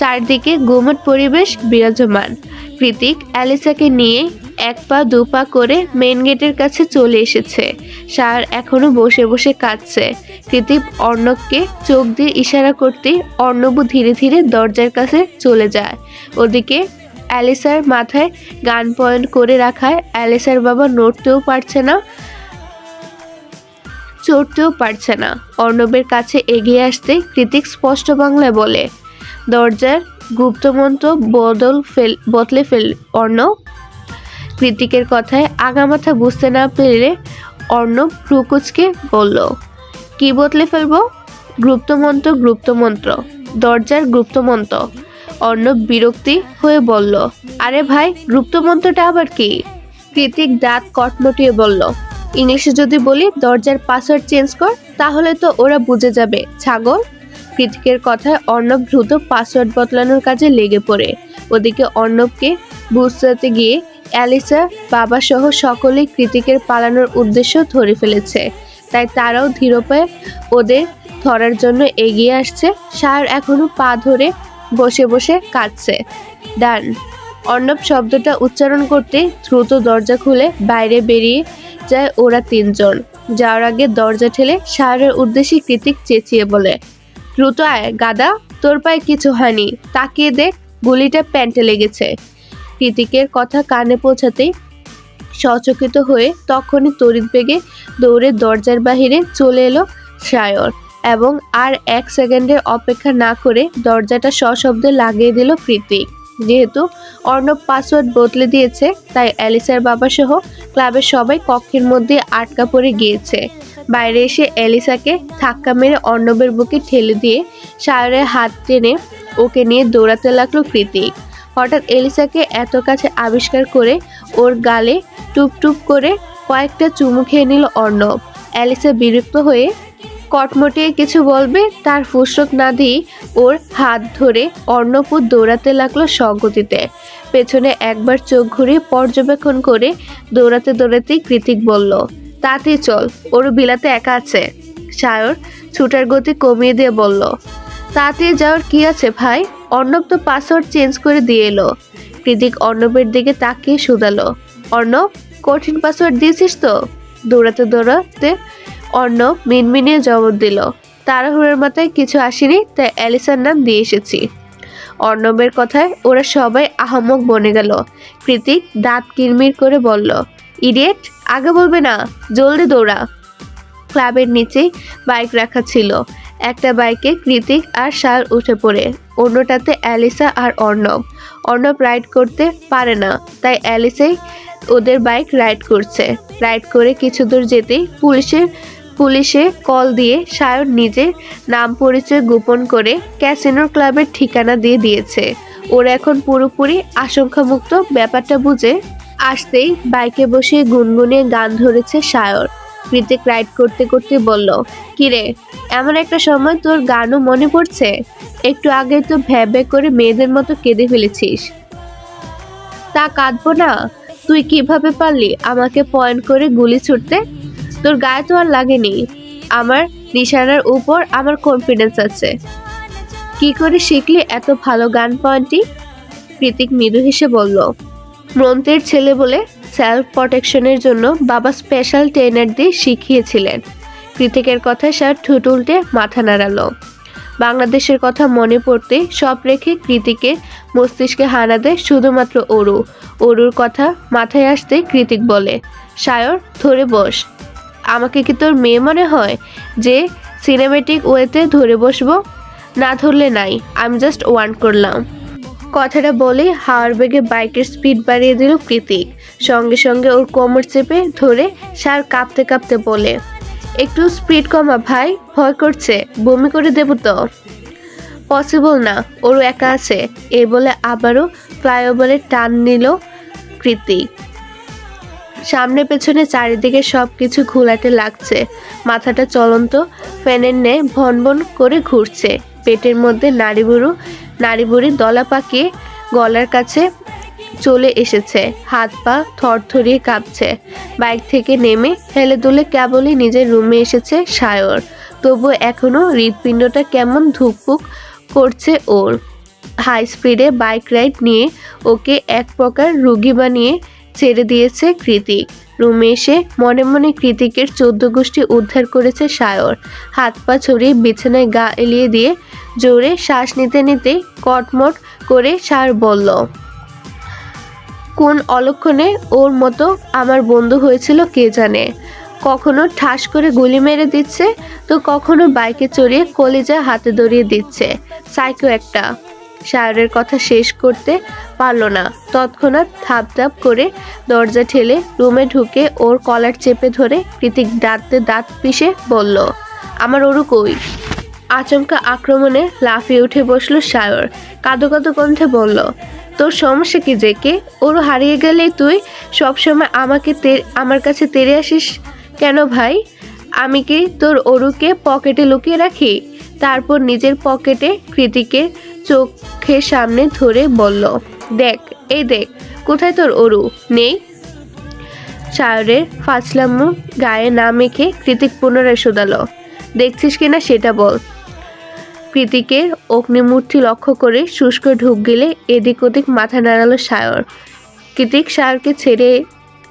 S1: চারদিকে গুমট পরিবেশ বিরাজমান। কৃতিক অ্যালিসাকে নিয়ে 1 পা 2 পা করে মেন গেটের কাছে চলে এসেছে। সায়র এখনো বসে বসে কাঁদছে। কৃতিক অর্ণবকে চোখ দিয়ে ইশারা করতে অর্ণব ধীরে ধীরে দরজার কাছে চলে যায়। ওদিকে অ্যালিসার মাথায় গান পয়েন্ট করে রাখায় অ্যালিসার বাবা নড়তেও পারছে না। অর্ণবের কাছে এগিয়ে আসতে কৃতিক স্পষ্ট বাংলায় বলে, দরজার গুপ্তমন্ত্র বদলে ফেল অর্ণব। কৃতিকের কথায় আগামাথা বুঝতে না পেরে অর্ণব ভ্রুকুচকে বলল, কি বদলে ফেলবো? গুপ্তমন্ত্র, দরজার গুপ্তমন্ত্র। অর্ণব বিরক্তি হয়ে বলল, আরে ভাই, গুপ্তমন্ত্রটা আবার কি? কৃতিক দাঁত কটমটিয়ে বলল, ইংলিশে যদি বলি দরজার পাসওয়ার্ড চেঞ্জ কর, তাহলে তো ওরা বুঝে যাবে ছাগল। কৃতিকের কথায় অর্ণব দ্রুত পাসওয়ার্ড বদলানোর কাজে লেগে পড়ে। ওদিকে অর্ণবকে বুঝতে গিয়ে অ্যালিসা বাবা সহ সকলেই কৃতিকের পালানোর উদ্দেশ্য ধরে ফেলেছে। তাই তারাও ধীর পায়ে ওদের ধরার জন্য এগিয়ে আসছে। সায়র এখনো পা ধরে বসে বসে কাঁদছে। ডান। অর্ণব শব্দটা উচ্চারণ করতে দ্রুত দরজা খুলে বাইরে বেরিয়ে যায় ওরা তিনজন। যাওয়ার আগে দরজা ঠেলে সায়রের উদ্দেশ্যে কৃতিক চেঁচিয়ে বলে, দ্রুত আয় গাদা, তোর পায়ে কিছু হয়নি, তাকিয়ে দেখ গুলিটা প্যান্টে লেগেছে। কৃতিকের কথা কানে পৌঁছাতেই সচকিত হয়ে তখনই তড়িৎ বেগে দৌড়ে দরজার বাহিরে চলে এলো সায়র এবং আর 1 সেকেন্ডের অপেক্ষা না করে দরজাটা সশব্দে লাগিয়ে দিল কৃতিক। যেহেতু অর্ণব পাসওয়ার্ড বদলে দিয়েছে তাই অ্যালিসার বাবা সহ ক্লাবের সবাই কক্ষের মধ্যে আটকা পড়ে গিয়েছে। বাইরে এসে অ্যালিসাকে ধাক্কা মেরে অর্ণবের বুকে ঠেলে দিয়ে সায়রের হাত টেনে ওকে নিয়ে দৌড়াতে লাগলো কৃতিক। হঠাৎ এলিসাকে এত কাছে আবিষ্কার করে ওর গালে টুপ টুপ করে কয়েকটা চুমু খেয়ে নিল অর্ণব। অ্যালিসা বিরক্ত হয়ে কটমটিয়ে কিছু বলবে তার ফুসরত না দিয়ে ওর হাত ধরে অর্ণব দৌড়াতে লাগলো স্বগতিতে। পেছনে একবার চোখ ঘুরিয়ে পর্যবেক্ষণ করে দৌড়াতে দৌড়াতেই কৃতিক বলল, তাড়াতাড়ি চল, ওর বিলাতে একা আছে। সায়র ছুটার গতি কমিয়ে দিয়ে বলল, তাড়াতাড়ি যাওয়ার কি আছে ভাই, অর্ণব তো পাসওয়ার্ড চেঞ্জ করে দিয়ে এলো। কৃতিক অর্ণবের দিকে তাকিয়ে শুধালো, অর্ণব কঠিন পাসওয়ার্ড দিয়েছিস তো? দৌড়াতে দৌড়াতে অর্ণব মিনমিনিয়ে জবাব দিল, তাড়াহুড়োর মাথায় কিছু আসেনি তাই অ্যালিসার নাম দিয়ে এসেছি। অর্ণবের কথায় ওরা সবাই আহাম্মক বনে গেল। কৃতিক দাঁত কিরমির করে বলল, ইডিয়েট, আগে বলবে না, জলদি দৌড়া। ক্লাবের নিচেই বাইক রাখা ছিল। একটা বাইকে কৃতিক আর সায়র উঠে পড়ে, অন্যটাতে অ্যালিসা আর অর্ণব। অর্ণব রাইড করতে পারে না তাই অ্যালিসাই ওদের বাইক রাইড করছে। রাইড করে কিছু দূর যেতেই পুলিশে কল দিয়ে সায়র নিজের নাম পরিচয় গোপন করে ক্যাসিনোর ক্লাবের ঠিকানা দিয়ে দিয়েছে। ওরা এখন পুরোপুরি আশঙ্কামুক্ত। ব্যাপারটা বুঝে আসতেই বাইকে বসে গুনগুনিয়ে গান ধরেছে সায়র। কৃতিক রাইড করতে করতে বলল, কিরে এমন একটা সময় তোর গানও মনে পড়ছে? একটু আগে তো ভ্যাবে করে মেয়েদের মতো কেঁদে ফেলেছিস। তা কাঁদবো না? তুই কিভাবে পারলি আমাকে পয়েন্ট করে গুলি ছুটতে? তোর গায়ে তো আর লাগেনি। আমার নিশানার উপর আমার কনফিডেন্স আছে। কি করে শিখলি এত ভালো গান পয়েন্টই? কৃতিক মৃদু হেসে বলল, মন্ত্রের ছেলে বলে সেলফ প্রোটেকশনের জন্য বাবা স্পেশাল ট্রেনার দিয়ে শিখিয়েছিলেন। কৃতিকের কথায় স্যার ঠোঁট উল্টে মাথা নাড়ালো। বাংলাদেশের কথা মনে পড়তে সব রেখে কৃতিকে মস্তিষ্কে হানা দেয় শুধুমাত্র অরুর কথা মাথায় আসতে কৃতিক বলে, সায়র ধরে বস। আমাকে কি তোর মেয়ে মনে হয় যে সিনেমেটিক ওয়েতে ধরে বসবো? না ধরলে নাই, আমি জাস্ট ওয়ান করলাম। কথাটা বলে হাওয়ার বেগে বাইকের স্পিড বাড়িয়ে দিল কৃতিক। সঙ্গে সঙ্গে ওর কোমর চেপে ধরে সার কাঁপতে কাঁপতে বলে, একটু স্পিড কমা ভাই, ভয় করছে, বমি করে দেব তো। পসিবল না, ওরও একা আছে। এই বলে আবারও ফ্লাইওভারে টান নিল কৃতিক। সামনে পেছনে চারিদিকে সব কিছু ঘোলাটে লাগছে। মাথাটা চলন্ত ফ্যানের ন্যায় ভনভন করে ঘুরছে। পেটের মধ্যে নাড়িভুড়ি দলা পাকিয়ে গলার কাছে চলে এসেছে। হাত পা থরথরিয়ে কাঁপছে। বাইক থেকে নেমে হেলে দুলে কেবলই নিজের রুমে এসেছে সায়র। তবু এখনো হৃৎপিণ্ডটা কেমন ধুকপুক করছে ওর। হাই স্পিডে বাইক রাইড নিয়ে ওকে এক প্রকার রুগী বানিয়ে ছেড়ে দিয়েছে কৃতিক। রুমে এসে মনে মনে কৃতিকের 14 গোষ্ঠী উদ্ধার করেছে সায়র। হাত পা ছড়িয়ে বিছানায় গা এলিয়ে দিয়ে জোরে শ্বাস নিতে নিতে কটমট করে সায়র বলল, কোন অলক্ষণে ওর মতো আমার বন্ধু হয়েছিল কে জানে। কখনো ঠাস করে গুলি মেরে দিচ্ছে তো কখনো বাইকে চড়িয়ে কলিজা হাতে ধরিয়ে দিচ্ছে। সাইকো একটা। সায়রের কথা শেষ করতে পারল না। তৎক্ষণাৎ ধাপ ধাপ করে দরজা ঠেলে রুমে ঢুকে ওর কলার চেপে ধরে কৃতিক দাঁত পিষে বলল, আমার ওরু কই? আচমকা আক্রমণে লাফিয়ে উঠে বসলো সায়র। কাঁদো কাঁদো কণ্ঠে বলল, তোর সমস্যা কি যে কে? ওরু হারিয়ে গেলে তুই সবসময় আমার কাছে তেড়ে আসিস কেন ভাই? আমি কি তোর অরুকে পকেটে লুকিয়ে রাখি? তারপর নিজের পকেটে কৃতিকের চোখের সামনে ধরে বলল, দেখ এই দেখ, কোথায় তোর অরু? নেই। সায়রের ফাজলামো গায়ে না মেখে কৃতিক পুনরায় শোধালো, দেখছিস কিনা সেটা বল। কৃতিকের অগ্নিমূর্তি লক্ষ্য করে শুষ্ক ঢুক গেলে এদিক ওদিক মাথা নাড়ালো সায়র। কৃতিক সায়রকে ছেড়ে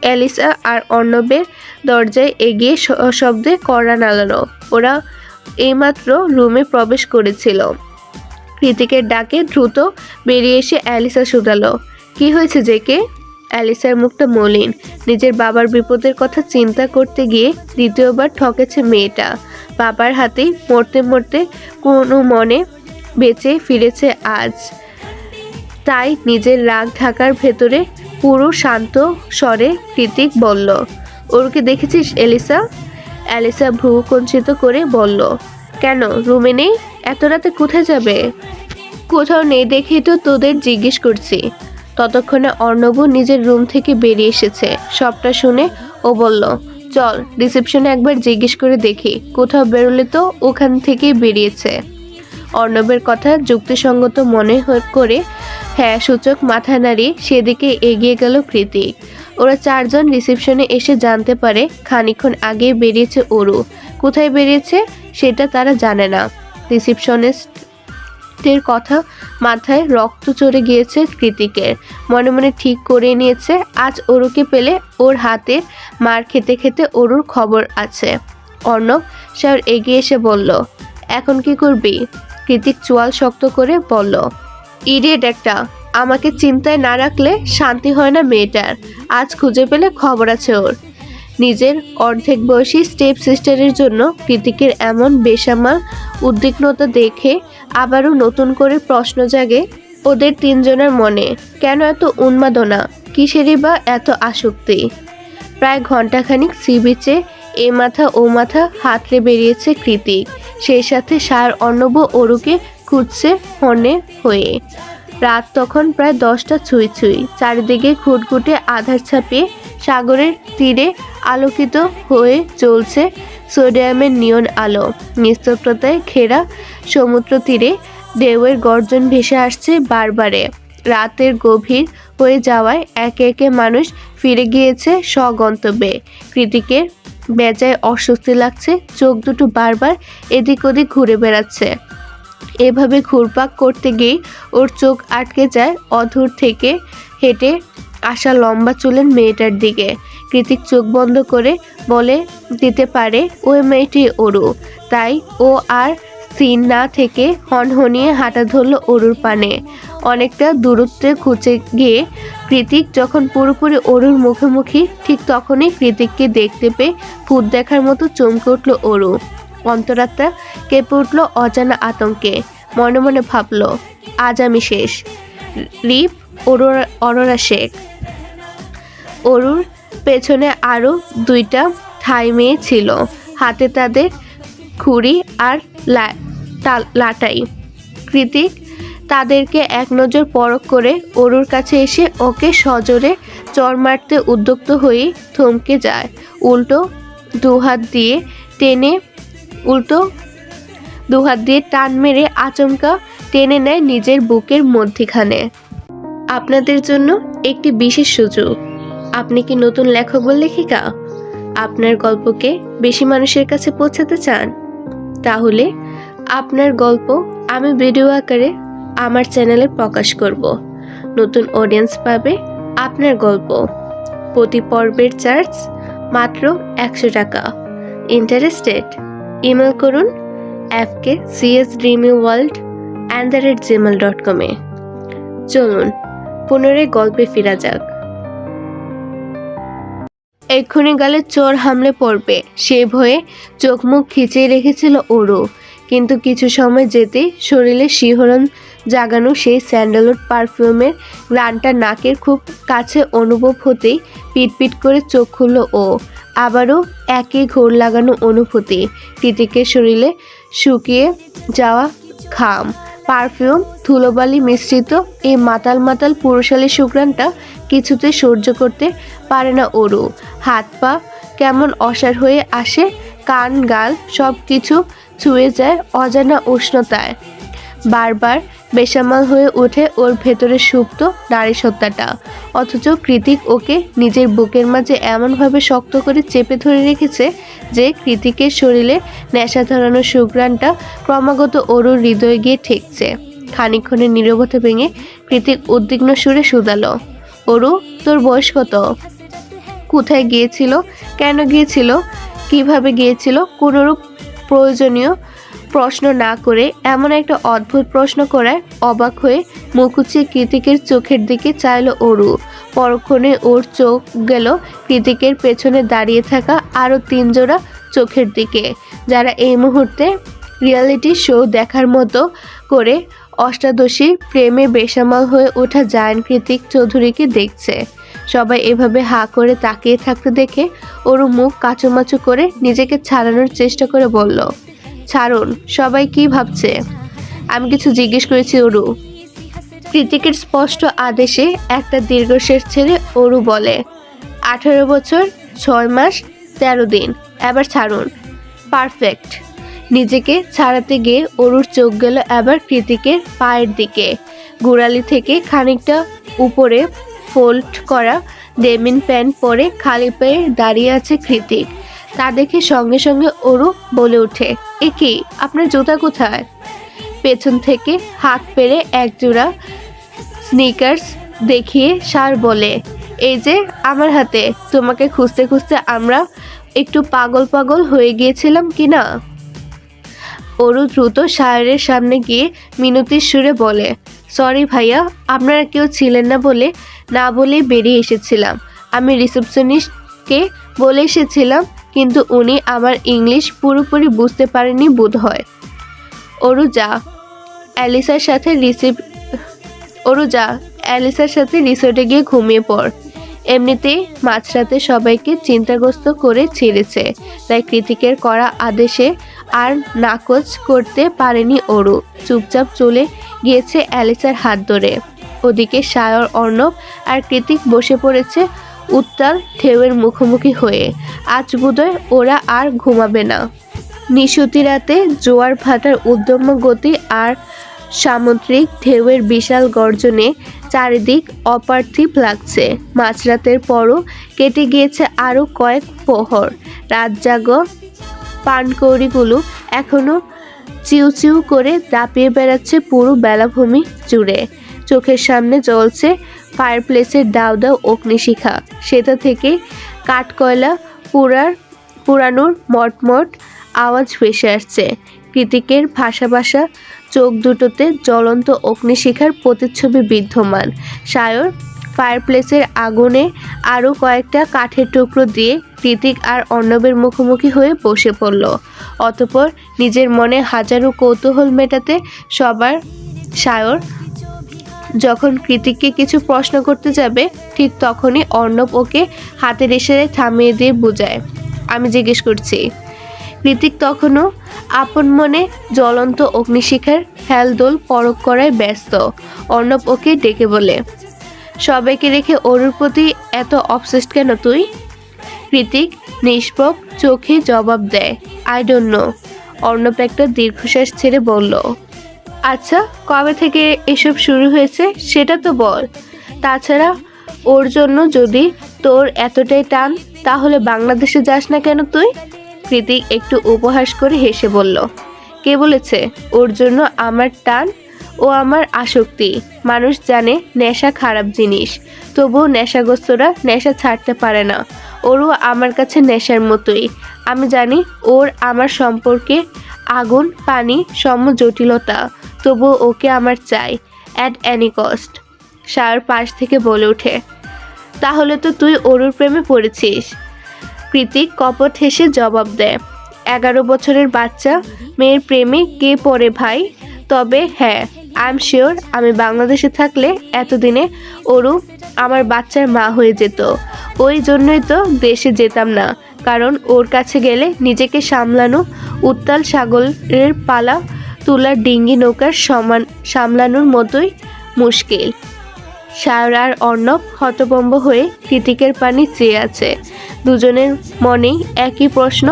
S1: অ্যালিসা আর অর্ণবের দরজায় এগিয়ে শব্দে কড়া নাড়ালো। ওরা এইমাত্র রুমে প্রবেশ করেছিল। কৃতিকের ডাকে দ্রুত বেরিয়ে এসে অ্যালিসা শুধালো, কি হয়েছে জেকে? অ্যালিসার মুখটা মলিন। নিজের বাবার বিপদের কথা চিন্তা করতে গিয়ে দ্বিতীয়বার ঠকেছে মেয়েটা। বাবার হাতেই মরতে মরতে কোনো মনে বেঁচে ফিরেছে আজ। তাই নিজের রাগ ঢাকার ভেতরে পুরো শান্ত স্বরে কৃতিক বলল, ওরকে দেখেছিস এলিসা? অ্যালিসা ভ্রু কুঞ্চিত করে বলল, কেন রুমে নেই? এত রাতে কোথায় যাবে? কোথাও নেই দেখেই তো তোদের জিজ্ঞেস করছি। ততক্ষণে অর্ণবও নিজের রুম থেকে বেরিয়ে এসেছে। সবটা শুনে ও বলল, চল রিসেপশনে একবার জিজ্ঞেস করে দেখি, কোথাও বেরোলে তো ওখান থেকেই বেরিয়েছে। অর্ণবের কথা যুক্তিসঙ্গত মনে করে হ্যাঁ সূচক মাথা নাড়িয়ে সেদিকে এগিয়ে গেল কৃতিক। ওরা চারজন রিসেপশনে এসে জানতে পারে খানিকক্ষণ আগে বেরিয়েছে অরু। কোথায় বেরিয়েছে সেটা তারা জানে না। রিসেপশনিস্টের কথা মাথায় রক্ত চড়ে গিয়েছে কৃতিকের। মনে মনে ঠিক করে নিয়েছে আজ অরুকে পেলে ওর হাতে মার খেতে খেতে অরুর খবর আছে। অর্ণব স্যার এগিয়ে এসে বলল, এখন কি করবি? কৃতিক চোয়াল শক্ত করে বলল, ইডিয়েট একটা, আমাকে চিন্তায় না রাখলে শান্তি হয় না মেয়েটার। আজ খুঁজে পেলে খবর আছে ওর। নিজের অর্ধেক বয়সী স্টেপ সিস্টারের জন্য কৃতিকের এমন বেসামাল উদ্বিগ্নতা দেখে আবারও নতুন করে প্রশ্ন জাগে ওদের তিনজনের মনে। কেন এত উন্মাদনা? কিসেরই বা এত আসক্তি? প্রায় ঘন্টাখানিক সি বিচে এ মাথা ও মাথা হাতড়ে বেরিয়েছে কৃতিক। সেই সাথে সার অর্ণব অরুকে খুঁজছে ফোনে হয়ে। রাত তখন প্রায় 10টা ছুঁই ছুঁই। চারিদিকে ঘুটঘুটে আধার ছাপিয়ে সাগরের তীরে আলোকিত হয়ে চলছে সোডিয়ামের নিয়ন আলো। নিস্তব্ধতায় ঘেরা সমুদ্র তীরে ঢেউয়ের গর্জন ভেসে আসছে বারবারে। রাতের গভীর হয়ে যাওয়ায় একে একে মানুষ ফিরে গিয়েছে স্বগন্তব্যে। কৃতিকের বেজায় অস্বস্তি লাগছে, চোখ দুটো বারবার এদিক ওদিক ঘুরে বেড়াচ্ছে। এভাবে ঘুরপাক করতে গিয়ে ওর চোখ আটকে যায় অধর থেকে হেঁটে আসা লম্বা চুলের মেয়েটার দিকে। কৃতিক চোখ বন্ধ করে বলে দিতে পারে ওই মেয়েটি অরু। তাই ও আর সিন না থেকে হনহনিয়ে হাঁটা ধরল অরুর পানে। অনেকটা দূরত্বে খুঁজে গিয়ে কৃতিক যখন পুরোপুরি অরুর মুখোমুখি, ঠিক তখনই কৃতিককে দেখতে পেয়ে ভূত দেখার মতো চমকে উঠল অরু। অন্তরাত্মা কেঁপে উঠল অজানা আতঙ্কে। মনে মনে ভাবল, আজ আমি শেষ। রিপ অরোরা শেখ। অরুর পেছনে আরও 2টা থাই মেয়ে ছিল। হাতে তাদের খুঁড়ি আর লাটাই। কৃতিক তাদেরকে এক নজর পরখ করে অরুর কাছে এসে ওকে সজোরে চড় মারতে উদ্যক্ত হয়ে থমকে যায়। উল্টো দুহাত দিয়ে টান মেরে আচমকা টেনে নেয় নিজের বুকের মধ্যিখানে। আপনাদের জন্য একটি বিশেষ সুযোগ। আপনি কি নতুন লেখক বা লেখিকা? আপনার গল্পকে বেশি মানুষের কাছে পৌঁছাতে চান? তাহলে আপনার গল্প আমি ভিডিও আকারে আমার চ্যানেলে প্রকাশ করব। নতুন অডিয়েন্স পাবে আপনার গল্প। প্রতি পর্বের চার্জ মাত্র 100 টাকা। ইন্টারেস্টেড? ইমেল করুন fkcsdreamyworld@gmail.com এ। চলুন পুনরায় গল্পে ফেরা যাক। এক্ষুনি গালে চোর হামলে পড়বে সে ভয়ে চোখ মুখ খিচিয়ে রেখেছিল অরু। কিন্তু কিছু সময় যেতে শরীরে শিহরণ জাগানো সেই স্যান্ডালউড পারফিউমের ঘ্রাণটা নাকের খুব কাছে অনুভব হতেই পিটপিট করে চোখ খুলল ও। আবারও একই ঘোর লাগানো অনুভূতি। কৃতিকের শরীরে শুকিয়ে যাওয়া ঘাম, পারফিউম, ধুলোবালি মিশ্রিত এই মাতাল মাতাল পুরুষালী সুঘ্রাণটা কিছুতে সহ্য করতে পারে না অরু। হাত পা কেমন অসাড় হয়ে আসে, কান গাল সব কিছু ছুঁয়ে যায় অজানা উষ্ণতায়। বারবার বেসামাল হয়ে ওঠে ওর ভেতরে সুপ্ত নারী সত্তাটা। অথচ কৃতিক ওকে নিজের বুকের মাঝে এমনভাবে শক্ত করে চেপে ধরে রেখেছে যে কৃতিকের শরীরে নেশা ধরানো সুঘ্রাণটা ক্রমাগত অরুর হৃদয়ে গিয়ে ঠেকছে। খানিকক্ষণের নীরবতা ভেঙে কৃতিক উদ্বিগ্ন সুরে শুধালো, অরু, তোর বয়স কত? কোথায় গিয়েছিল? কেন গিয়েছিল? কিভাবে গিয়েছিল? কোনোরূপ প্রয়োজনীয় প্রশ্ন না করে এমন একটা অদ্ভুত প্রশ্ন করায় অবাক হয়ে মুখ উঁচিয়ে কৃতিকের চোখের দিকে চাইল অরু। পরক্ষণে ওর চোখ গেল কৃতিকের পেছনে দাঁড়িয়ে থাকা আরও 3 জোড়া চোখের দিকে, যারা এই মুহূর্তে রিয়ালিটি শো দেখার মতো করে অষ্টাদশী প্রেমে বেসামাল হয়ে ওঠা জায়ান কৃতিক চৌধুরীকে দেখছে। সবাই এভাবে হাঁ করে তাকিয়ে থাকতে দেখে অরু মুখ কাচুমাচু করে নিজেকে ছাড়ানোর চেষ্টা করে বলল, ছাড়ুন, সবাই কি ভাবছে? আমি কিছু জিজ্ঞেস করেছি অরু। কৃতিকের স্পষ্ট আদেশে একটা দীর্ঘশ্বাস ছেড়ে অরু বলে, 18 বছর 6 মাস 13 দিন, এবার ছাড়ুন। পারফেক্ট। নিজেকে ছাড়াতে গিয়ে অরুর চোখ গেল এবার কৃতিকের পায়ের দিকে। গোড়ালি থেকে খানিকটা উপরে ফোল্ড করা ডেমিন প্যান্ট পরে খালি পায়ে দাঁড়িয়ে আছে কৃতিক। তা দেখে সঙ্গে সঙ্গে অরু বলে ওঠে, এ কি, আপনার জুতা কোথায়? পেছন থেকে হাত পেরে একজোড়া স্নিকার্স দেখিয়ে সার বলে, এই যে আমার হাতে। তোমাকে খুঁজতে খুঁজতে আমরা একটু পাগল পাগল হয়ে গিয়েছিলাম কি না? অরু দ্রুত সায়রের সামনে গিয়ে মিনতির সুরে বলে, সরি ভাইয়া, আপনারা কেউ ছিলেন না বলে না বলেই বেরিয়ে এসেছিলাম। আমি রিসেপশনিস্টকে বলে এসেছিলাম, কিন্তু উনি আমার ইংলিশ পুরোপুরি বুঝতে পারেনি বোধ হয়। অরু যা, অ্যালিসার সাথে রিসোর্টে গিয়ে ঘুমিয়ে পড়। এমনিতেই মাঝরাতে সবাইকে চিন্তাগ্রস্ত করে ছেড়েছে, তাই কৃতিকের করা আদেশে আর নাকচ করতে পারেনি অরু। চুপচাপ চলে গিয়েছে অ্যালিসার হাত ধরে। ওদিকে সায়র, অর্ণব আর কৃতিক বসে পড়েছে উত্তাল ঢেউয়ের মুখোমুখি হয়ে। আজ বোধহয় ওরা আর ঘুমাবে না। নিশুতি রাতে জোয়ার ভাটার উদ্যম গতি আর সামুদ্রিক ঢেউয়ের বিশাল গর্জনে চারিদিক অপার্থিব লাগছে। মাঝরাতের পরও কেটে গিয়েছে আরও কয়েক প্রহর। রাত জাগা পানকৌড়িগুলো এখনো চিউ চিউ করে দাপিয়ে বেড়াচ্ছে পুরো বেলাভূমি জুড়ে। চোখের সামনে জ্বলছে ফায়ারপ্লেসের দাউ দাউ অগ্নিশিখা। সেটা থেকে কাঠকয়লা পুরানোর মটমট আওয়াজ ভেসে আসছে। কৃতিকের ভাসা ভাসা চোখ দুটোতে জ্বলন্ত অগ্নিশিখার প্রতিচ্ছবি বিদ্যমান। সায়র ফায়ারপ্লেসের আগুনে আরও কয়েকটা কাঠের টুকরো দিয়ে কৃতিক আর অর্ণবের মুখোমুখি হয়ে বসে পড়ল। অতঃপর নিজের মনে হাজারো কৌতূহল মেটাতে সবার সায়র যখন কৃতিককে কিছু প্রশ্ন করতে যাবে, ঠিক তখনই অর্ণব ওকে হাতের ইশারায় থামিয়ে দিয়ে বোঝায়, আমি জিজ্ঞেস করছি। কৃতিক তখনও আপন মনে জ্বলন্ত অগ্নিশিখার হেলদোল পরখ করায় ব্যস্ত। অর্ণব ওকে ডেকে বলে, সবাইকে রেখে অরুর প্রতি এত অবসেসড কেন তুই? কৃতিক নিষ্প্রভ চোখে জবাব দেয়, আই ডোন্ট নো। অর্ণব একটা দীর্ঘশ্বাস ছেড়ে বলল, আচ্ছা, কবে থেকে এসব শুরু হয়েছে সেটা তো বল। তাছাড়া ওর জন্য যদি তোর এতটাই টান, তাহলে বাংলাদেশে যাস না কেন তুই? কৃতিক একটু উপহাস করে হেসে বলল, কে বলেছে ওর জন্য আমার টান? ও আমার আসক্তি। মানুষ জানে নেশা খারাপ জিনিস, তবুও নেশাগ্রস্তরা নেশা ছাড়তে পারে না। ওরও আমার কাছে নেশার মতোই। আমি জানি ওর আমার সম্পর্কে আগুন পানি সম জটিলতা, তবুও ওকে আমার চাই, অ্যাট এনি কস্ট। সায়র পাশ থেকে বলে ওঠে, তাহলে তো তুই অরুর প্রেমে পড়েছিস। কৃতিক কপট হেসে জবাব দেয়, 11 বছরের বাচ্চা মেয়ের প্রেমে কে পড়ে ভাই? তবে হ্যাঁ, আই এম শিওর আমি বাংলাদেশে থাকলে এতদিনে অরু আমার বাচ্চার মা হয়ে যেত। ওই জন্যই তো দেশে যেতাম না, কারণ ওর কাছে গেলে নিজেকে সামলানো উত্তাল সাগরের পালা তুলার ডিঙ্গি নৌকার সামলানোর মতোই মুশকিল। সায়র আর অর্ণব হতভম্ব হয়ে কৃতিকের পানি চেয়ে আছে। দুজনের মনেই একই প্রশ্ন,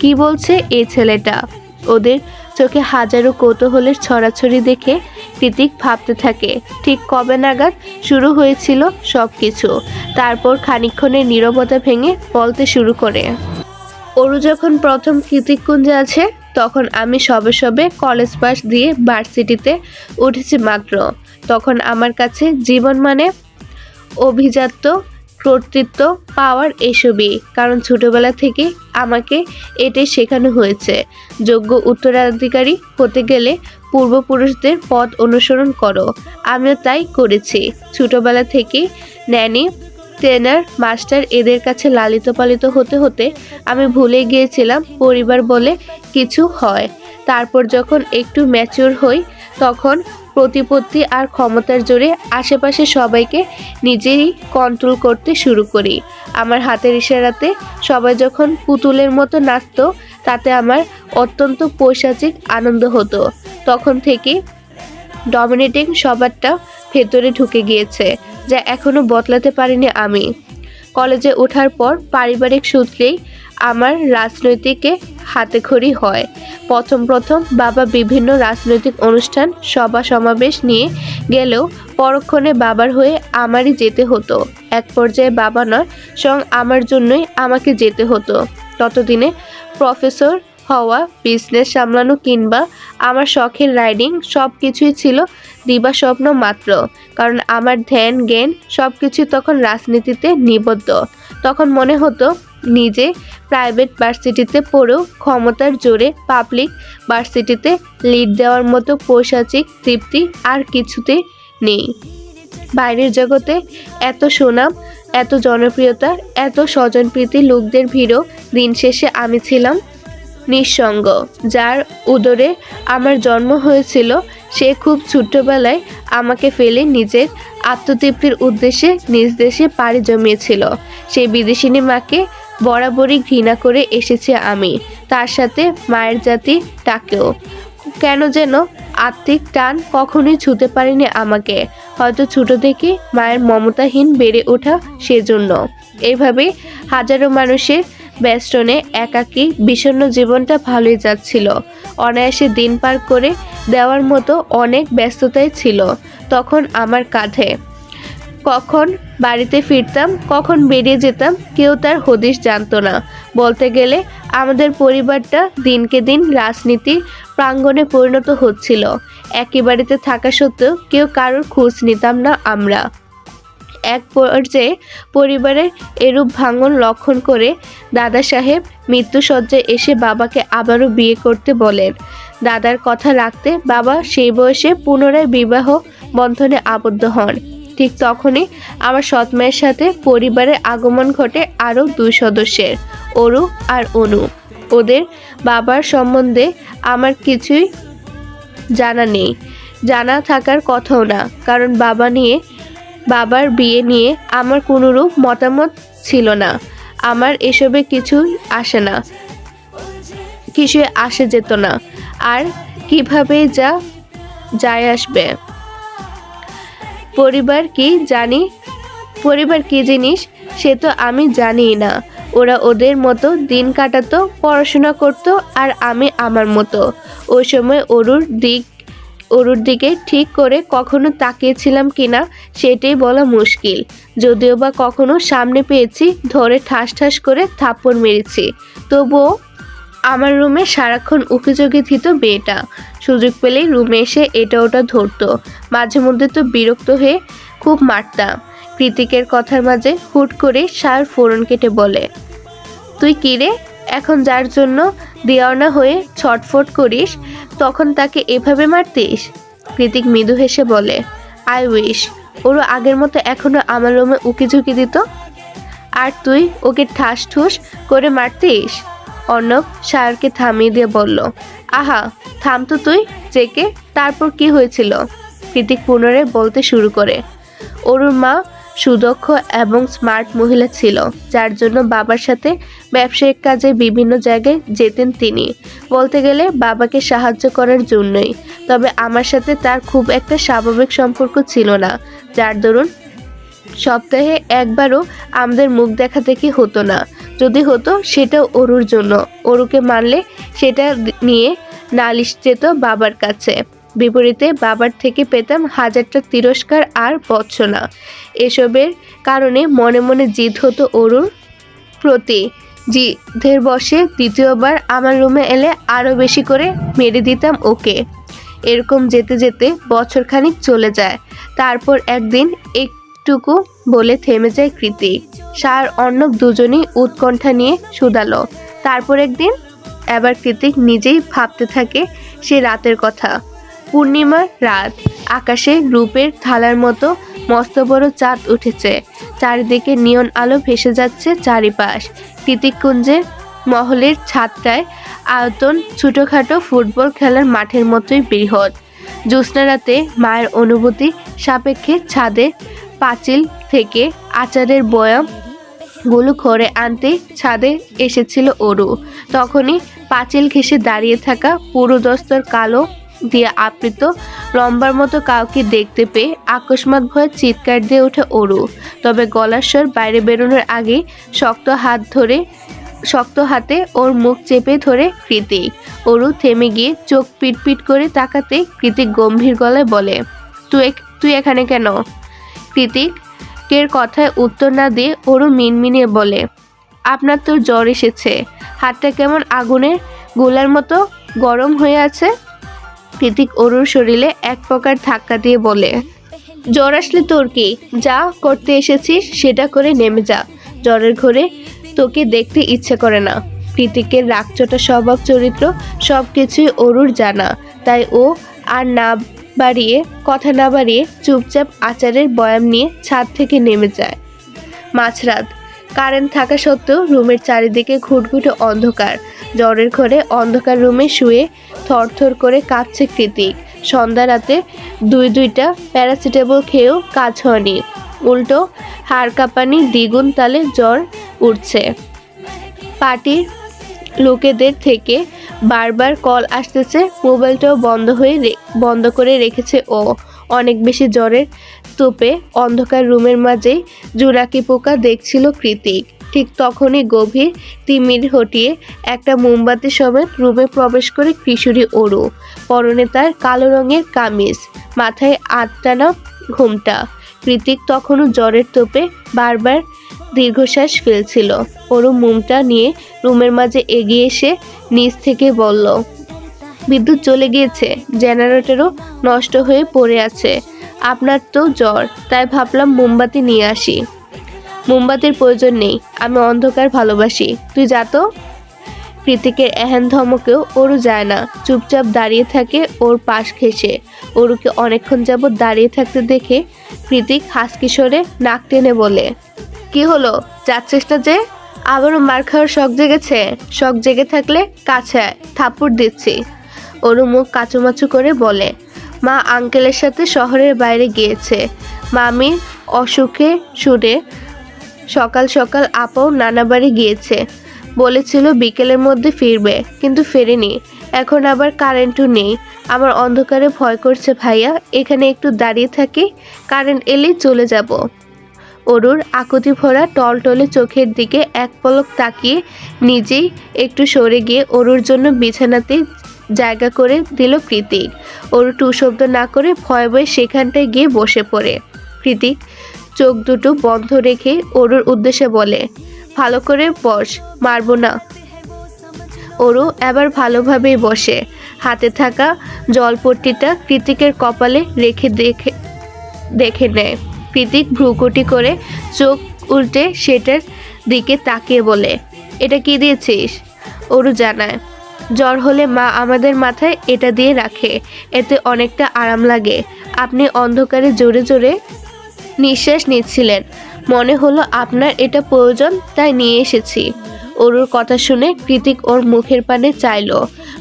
S1: কি বলছে এই ছেলেটা? ওদের চোখে হাজারো কৌতূহলের ছড়াছড়ি দেখে কৃতিক ভাবতে থাকে ঠিক কবে নাগাদ শুরু হয়েছিল সব কিছু। তারপর খানিকক্ষণের নীরবতা ভেঙে বলতে শুরু করে, অরু যখন প্রথম কৃতিককুঞ্জে আছে তখন আমি সবে সবে কলেজ পাস দিয়ে ভার্সিটিতে উঠেছি মাত্র। তখন আমার কাছে জীবন মানে অভিজাত্য, কর্তৃত্ব পাওয়ার এসবই। কারণ ছোটবেলা থেকে আমাকে এটাই শেখানো হয়েছে, যোগ্য উত্তরাধিকারী হতে গেলে পূর্বপুরুষদের পথ অনুসরণ করো। আমিও তাই করেছি। ছোটবেলা থেকে ন্যানি, ট্রেনার, মাস্টার এদের কাছে লালিত পালিত হতে হতে আমি ভুলে গিয়েছিলাম পরিবার বলে কিছু হয়। তারপর যখন একটু ম্যাচিওর হই তখন প্রতিপত্তি আর ক্ষমতার জোরে আশেপাশে সবাইকে নিজেই কন্ট্রোল করতে শুরু করি। আমার হাতের ইশারাতে সবাই যখন পুতুলের মতো নাচতো তাতে আমার অত্যন্ত পৈশাচিক আনন্দ হতো। তখন থেকে ডমিনেটিং স্বভাবটা ভেতরে ঢুকে গিয়েছে, যা এখনো বদলাতে পারিনি আমি। কলেজে ওঠার পর পারিবারিক সূত্রেই আমার রাজনৈতিকে হাতেখড়ি হয়। প্রথম বাবা বিভিন্ন রাজনৈতিক অনুষ্ঠান, সভা সমাবেশ নিয়ে গেলেও পরক্ষণে বাবার হয়ে আমারই যেতে হতো। এক পর্যায়ে বাবা নয়, স্বয়ং আমার জন্যই আমাকে যেতে হতো। ততদিনে প্রফেসর হওয়া, বিজনেস সামলানো কিংবা আমার শখের রাইডিং সব কিছুই ছিল দিবা স্বপ্ন মাত্র। কারণ আমার ধ্যান জ্ঞান সব কিছু তখন রাজনীতিতে নিবদ্ধ। তখন মনে হতো নিজে প্রাইভেট ভার্সিটিতে পড়েও ক্ষমতার জোরে পাবলিক ভার্সিটিতে লিড দেওয়ার মতো পৈশাচিক তৃপ্তি আর কিছুতে নেই। বাইরের জগতে এত সুনাম, এত জনপ্রিয়তা, এত স্বজনপ্রীতি লোকদের ভিড়ও দিন শেষে আমি ছিলাম নিঃসঙ্গ। যার উদরে আমার জন্ম হয়েছিল সে খুব ছোট্টবেলায় আমাকে ফেলে নিজের আত্মতৃপ্তির উদ্দেশ্যে নিজ দেশে পাড়ি জমিয়েছিল। সেই বিদেশিনী মাকে বরাবরই ঘৃণা করে এসেছি আমি, তার সাথে মায়ের জাতিটাকেও। কেন যেন আত্মিক টান কখনোই ছুঁতে পারেনি আমাকে। হয়তো ছোট থেকে মায়ের মমতাহীন বেড়ে ওঠা সেজন্য। এইভাবে হাজারো মানুষের বেষ্টনে একাকী বিষণ্ণ জীবনটা ভালোই যাচ্ছিল। অনায়াসে দিন পার করে দেওয়ার মতো অনেক ব্যস্ততাই ছিল তখন আমার কাঁধে। কখন বাড়িতে ফিরতাম, কখন বেরিয়ে যেতাম কেউ তার হদিশ জানতো না। বলতে গেলে আমাদের পরিবারটা দিনকে দিন রাজনীতির প্রাঙ্গণে পরিণত হচ্ছিল। একই বাড়িতে থাকা সত্ত্বেও কেউ কারোর খোঁজ নিতাম না আমরা। এক পর্যায়ে পরিবারের এরূপ ভাঙন লক্ষণ করে দাদা সাহেব মৃত্যুশয্যায় এসে বাবাকে আবারও বিয়ে করতে বলেন। দাদার কথা রাখতে বাবা সেই বয়সে পুনরায় বিবাহ বন্ধনে আবদ্ধ হন। ঠিক তখনই আমার সৎ মায়ের সাথে পরিবারের আগমন ঘটে আরও 2 সদস্যের, অরু আর অনু। ওদের বাবার সম্বন্ধে আমার কিছুই জানা নেই, জানা থাকার কথাও না। কারণ বাবার বিয়ে নিয়ে আমার কোনোরূপ মতামত ছিল না। আমার এসবে কিছুই আসে যেত না। আর কিভাবে যায় আসবে। পরিবার কি জিনিস সে তো আমি জানিই না। ওরা ওদের মতো দিন কাটাতো, পড়াশোনা করতো, আর আমি আমার মতো। ওই সময় অরুর দিকে ঠিক করে কখনো তাকিয়েছিলাম কিনা সেটাই বলা মুশকিল। যদিও বা কখনো সামনে পেয়েছি, ধরে ঠাস ঠাস করে থাপ্পড় মেরেছি। তবুও আমার রুমে সারাক্ষণ উপযোগী থিত মেয়েটা। সুযোগ পেলেই রুমে এসে এটা ওটা ধরতো। মাঝে মধ্যে তো বিরক্ত হয়ে খুব মারতাম। কৃতিকের কথার মাঝে হুট করে সার ফোড়ন কেটে বলে, তুই কি রে, এখন যার জন্য দেওয়ানা হয়ে ছটফট করিস তখন তাকে এভাবে মারতিস? কৃতিক মৃদু হেসে বলে, আই উইশ ওরও আগের মতো এখনো আমার রুমে উকিঝুঁকি দিত, আর তুই ওকে ঠাস ঠুস করে মারতিস। অর্ণব সারকে থামিয়ে দিয়ে বলল, আহা থাম তো তুই জেকে। তারপর কি হয়েছিল? কৃতিক পুনরায় বলতে শুরু করে, অরুর মা সুদক্ষ এবং স্মার্ট মহিলা ছিল, যার জন্য বাবার সাথে ব্যবসায়িক কাজে বিভিন্ন জায়গায় যেতেন তিনি। বলতে গেলে বাবাকে সাহায্য করার জন্যই। তবে আমার সাথে তার খুব একটা স্বাভাবিক সম্পর্ক ছিল না, যার দরুন সপ্তাহে একবারও আমাদের মুখ দেখা দেখি হতো না। যদি হতো সেটাও অরুর জন্য। অরুকে মানলে সেটা নিয়ে নালিশ যেত বাবার কাছে। বিপরীতে বাবার থেকে পেতাম হাজারটা তিরস্কার আর ভৎসনা। এসবের কারণে মনে মনে জিদ হতো অরুর প্রতি। জিদের বশে দ্বিতীয়বার আমার রুমে এলে আরও বেশি করে মেরে দিতাম ওকে। এরকম যেতে যেতে বছরখানিক চলে যায়। তারপর একদিন একটুকু বলে থেমে যায় কৃতিক। সার অর্ণব দুজনেই উৎকণ্ঠা নিয়ে শুধালো, তারপর একদিন? এবার কৃতিক নিজেই ভাবতে থাকে সে রাতের কথা। পূর্ণিমার রাত, আকাশে রূপের থালার মতো মস্ত বড় চাঁদ উঠেছে। চারিদিকে নিয়ন আলো ভেসে যাচ্ছে চারিপাশ। কৃতিককুঞ্জের মহলের ছাদটায় আয়তন ছোটোখাটো ফুটবল খেলার মাঠের মতোই বৃহৎ। জ্যোৎস্না রাতে মায়ের অনুভূতি সাপেক্ষে ছাদের পাঁচিল থেকে আচারের বয়াম গুলো ঘরে আনতে ছাদে এসেছিল অরু। তখনই পাঁচিল ঘেঁষে দাঁড়িয়ে থাকা পুরোদস্তর কালো দিয়ে আবৃত লম্বার মতো কাউকে দেখতে পেয়ে আকস্মাৎ ভয়ে চিৎকার দিয়ে ওঠে অরু। তবে গলার স্বর বাইরে বেরোনোর আগে শক্ত হাতে ওর মুখ চেপে ধরে কৃতিক। অরু থেমে গিয়ে চোখ পিটপিট করে তাকাতে কৃতিক গম্ভীর গলায় বলে, তুই এখানে কেন? কৃতিকের কথায় উত্তর না দিয়ে অরু মিনমিনিয়ে বলে, আপনার তো জ্বর এসেছে, হাতটা কেমন আগুনের গোলার মতো গরম হয়ে আছে। কৃতিক অরুর শরীরে এক প্রকার ধাক্কা দিয়ে বলে, জ্বর আসলে তোর কি? যা করতে এসেছিস সেটা করে নেমে যা। জ্বরের ঘরে তোকে দেখতে ইচ্ছে করে না। কৃতিকের রাগচটা স্বভাব চরিত্র সব কিছুই অরুর জানা, তাই ও আর কথা না বাড়িয়ে চুপচাপ আচারের বয়াম নিয়ে ছাদ থেকে নেমে যায়। মাঝরাত, কারেন্ট থাকা সত্ত্বেও রুমের চারিদিকে ঘুটঘুটে অন্ধকার। জ্বরের ঘরে অন্ধকার রুমে শুয়ে থরথর করে কাঁপছে কৃতিক। সন্ধ্যা রাতে দুইটা প্যারাসিটামল খেয়েও কাজ হয়নি, উল্টো হাড় কাঁপানি দ্বিগুণ তালে জ্বর উঠছে। পার্টির লোকেদের থেকে বারবার কল আসতেছে, মোবাইলটাও বন্ধ করে রেখেছে ও। অনেক বেশি জ্বরের তোপে অন্ধকার রুমের মাঝেই জোনাকি পোকা দেখছিল কৃতিক। ঠিক তখনই গভীর তিমির হটিয়ে একটা মোমবাতি সমেত রুমে প্রবেশ করে কিশোরী অরু। পরনে তার কালো রঙের কামিজ, মাথায় আটটানা ঘোমটা। কৃতিক তখনও জ্বরের তোপে বারবার দীর্ঘশ্বাস ফেলছিল। অরু মুমটা নিয়ে রুমের মাঝে এগিয়ে এসে নিচ থেকে বলল, বিদ্যুৎ চলে গিয়েছে, জেনারেটরও নষ্ট হয়ে পড়ে আছে। আপনার তো জ্বর, তাই ভাবলাম মোমবাতি নিয়ে আসি। মোমবাতির প্রয়োজন নেই, আমি অন্ধকার ভালোবাসি, তুই যা তো। কৃতিকের এহেন ধমকেও অরু যায় না, চুপচাপ দাঁড়িয়ে থাকে ওর পাশ ঘেঁষে। অরুকে অনেকক্ষণ যাবৎ দাঁড়িয়ে থাকতে দেখে কৃতিক হাসকিশোরে নাক টেনে বলে, কি হলো, যাচ্ছিস না যে? আবারও মার খাওয়ার শখ জেগেছে? শখ জেগে থাকলে কাছে আয়, থাপ্পড় দিচ্ছি। অরু মুখ কাচুমাচু করে বলে, মা আঙ্কেলের সাথে শহরের বাইরে গিয়েছে। মামি অসুখে শুনে সকাল সকাল আপাও নানা বাড়ি গিয়েছে, বলেছিল বিকেলের মধ্যে ফিরবে, কিন্তু ফেরেনি। এখন আবার কারেন্টও নেই। আমার অন্ধকারে ভয় করছে ভাইয়া, এখানে একটু দাঁড়িয়ে থাকি, কারেন্ট এলেই চলে যাব। অরুর আকুতি ভরা টলটলে চোখের দিকে এক পলক তাকিয়ে নিজেই একটু সরে গিয়ে অরুর জন্য বিছানাতে জায়গা করে দিল কৃতিক। অরু টু শব্দ না করে ভয়ে ভয়ে সেখানটায় গিয়ে বসে পড়ে। কৃতিক চোখ দুটো বন্ধ রেখে অরুর উদ্দেশ্যে বলে, ভালো করে বস, মারবো না। অরু এবার ভালোভাবেই বসে, হাতে থাকা জলপট্টিটা কৃতিকের কপালে রেখে দেখে নেয়। কৃতিক ভ্রুকুটি করে চোখ উল্টে সেটার দিকে তাকিয়ে বলে, এটা কি দিয়েছিস? অরু জানায়, জ্বর হলে মা আমাদের মাথায় এটা দিয়ে রাখে, এতে অনেকটা আরাম লাগে। আপনি অন্ধকারে জোরে জোরে নিঃশ্বাস নিচ্ছিলেন, মনে হলো আপনার এটা প্রয়োজন, তাই নিয়ে এসেছি। অরুর কথা শুনে কৃতিক ওর মুখের পানে চাইল।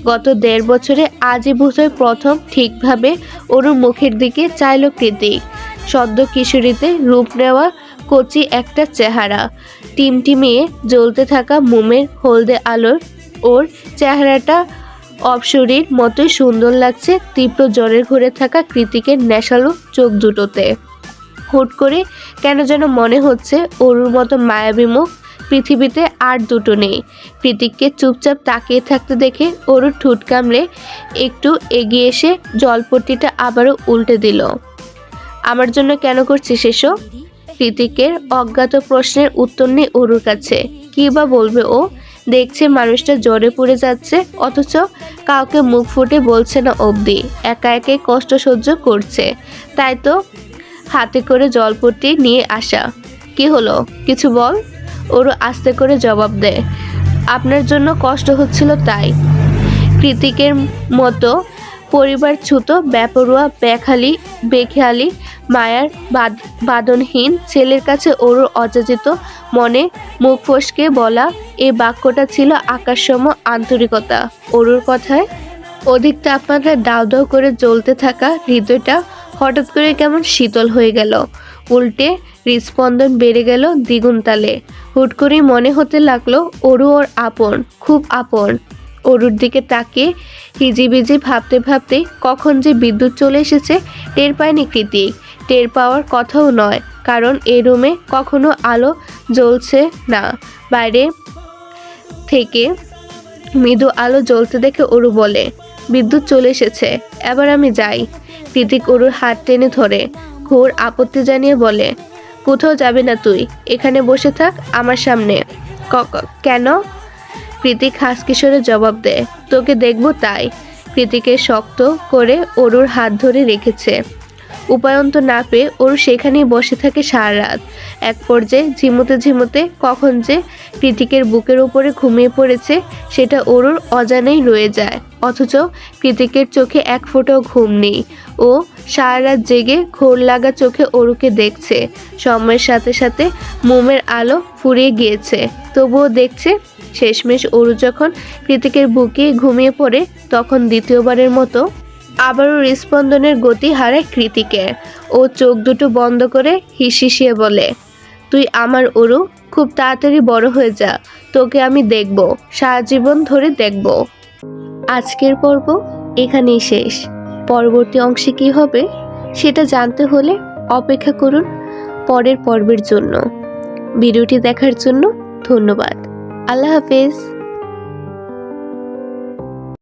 S1: গত 1.5 বছরে আজই বোধহয় প্রথম ঠিকভাবে অরুর মুখের দিকে চাইল কৃতিক। সদ্য কিশোরীতে রূপ নেওয়া কচি একটা চেহারা, টিমটিমিয়ে জ্বলতে থাকা মোমের হলদে আলোর ওর চেহারাটা অপসরীর মতোই সুন্দর লাগছে তীব্র জ্বরের ঘরে থাকা কৃতিকের নেশালো চোখ দুটোতে। হুট করে কেন যেন মনে হচ্ছে অরুর মতো মায়াবী মুখ পৃথিবীতে আর দুটো নেই। কৃতিককে চুপচাপ তাকিয়ে থাকতে দেখে অরু ঠোঁট কামড়ে একটু এগিয়ে এসে জলপট্টিটা আবারও উল্টে দিল। আমার জন্য কেন করছিস এসব? কৃতিকের অজ্ঞাত প্রশ্নের উত্তর নেই অরুর কাছে। কি বা বলবে ও? দেখছে মানুষটা জ্বরে পড়ে যাচ্ছে, অথচ কাউকে মুখ ফুটে বলছে না অবধি, একা একে কষ্ট সহ্য করছে। তাই তো হাতে করে জলপট্টি নিয়ে আসা। কি হলো, কিছু বল। ওরও আস্তে করে জবাব দেয়, আপনার জন্য কষ্ট হচ্ছিল তাই। কৃতিকের মতো পরিবারচ্যুত বেপরোয়া বেখেয়ালি মায়ার বাদনহীন ছেলের কাছে ওরুর অযাচিত মনে মুখ ফসকে বলা এই বাক্যটা ছিল আকাশসম আন্তরিকতা। অরুর কথায় অধিক তাপমাত্রায় দাউ দাউ করে জ্বলতে থাকা হৃদয়টা হঠাৎ করে কেমন শীতল হয়ে গেল। উল্টে হৃদস্পন্দন বেড়ে গেল দ্বিগুণ তালে। হুট করেই মনে হতে লাগলো অরু ওর আপন, খুব আপন। অরুর দিকে তাকিয়ে হিজিবিজি ভাবতে ভাবতে কখন যে বিদ্যুৎ চলে এসেছে টের পায়নি কৃতিক। টের পাওয়ার কথাও নয়, কারণ এই রুমে কখনো আলো জ্বলছে না। বাইরে থেকে মৃদু আলো জ্বলতে দেখে অরু বলে, বিদ্যুৎ চলে এসেছে, এবার আমি যাই। কৃতিক অরুর হাত টেনে ধরে ঘোর আপত্তি জানিয়ে বলে, কোথাও যাবে না তুই, এখানে বসে থাক আমার সামনে। কেন? কৃতিক হাসকিশোরে জবাব দেয়, তোকে দেখবো তাই। কৃতিকে শক্ত করে অরুর হাত ধরে রেখেছে। উপায়ন্ত না পেয়ে অরু সেখানেই বসে থাকে সারা রাত। এক পর্যায়ে ঝিমুতে ঝিমুতে কখন যে কৃতিকের বুকের উপরে ঘুমিয়ে পড়েছে সেটা অরুর অজানাই রয়ে যায়। অথচ কৃতিকের চোখে এক ফোঁটাও ঘুম নেই। ও সারা রাত জেগে ঘোর লাগা চোখে অরুকে দেখছে। সময়ের সাথে সাথে মোমের আলো ফুরিয়ে গিয়েছে, তবুও দেখছে। শেষমেশ অরু যখন কৃতিকের বুকে ঘুমিয়ে পড়ে তখন দ্বিতীয়বারের মতো আবারও হৃদস্পন্দনের গতি হারায় কৃতিকের। ও চোখ দুটো বন্ধ করে হিসিয়ে বলে, তুই আমার অরু, খুব তাড়াতাড়ি বড় হয়ে যা, তোকে আমি দেখব, সারা জীবন ধরে দেখব। আজকের পর্ব এখানেই শেষ। পরবর্তী অংশে কি হবে সেটা জানতে হলে অপেক্ষা করুন পরের পর্বের জন্য। ভিডিওটি দেখার জন্য ধন্যবাদ। আল্লাহ হাফেজ।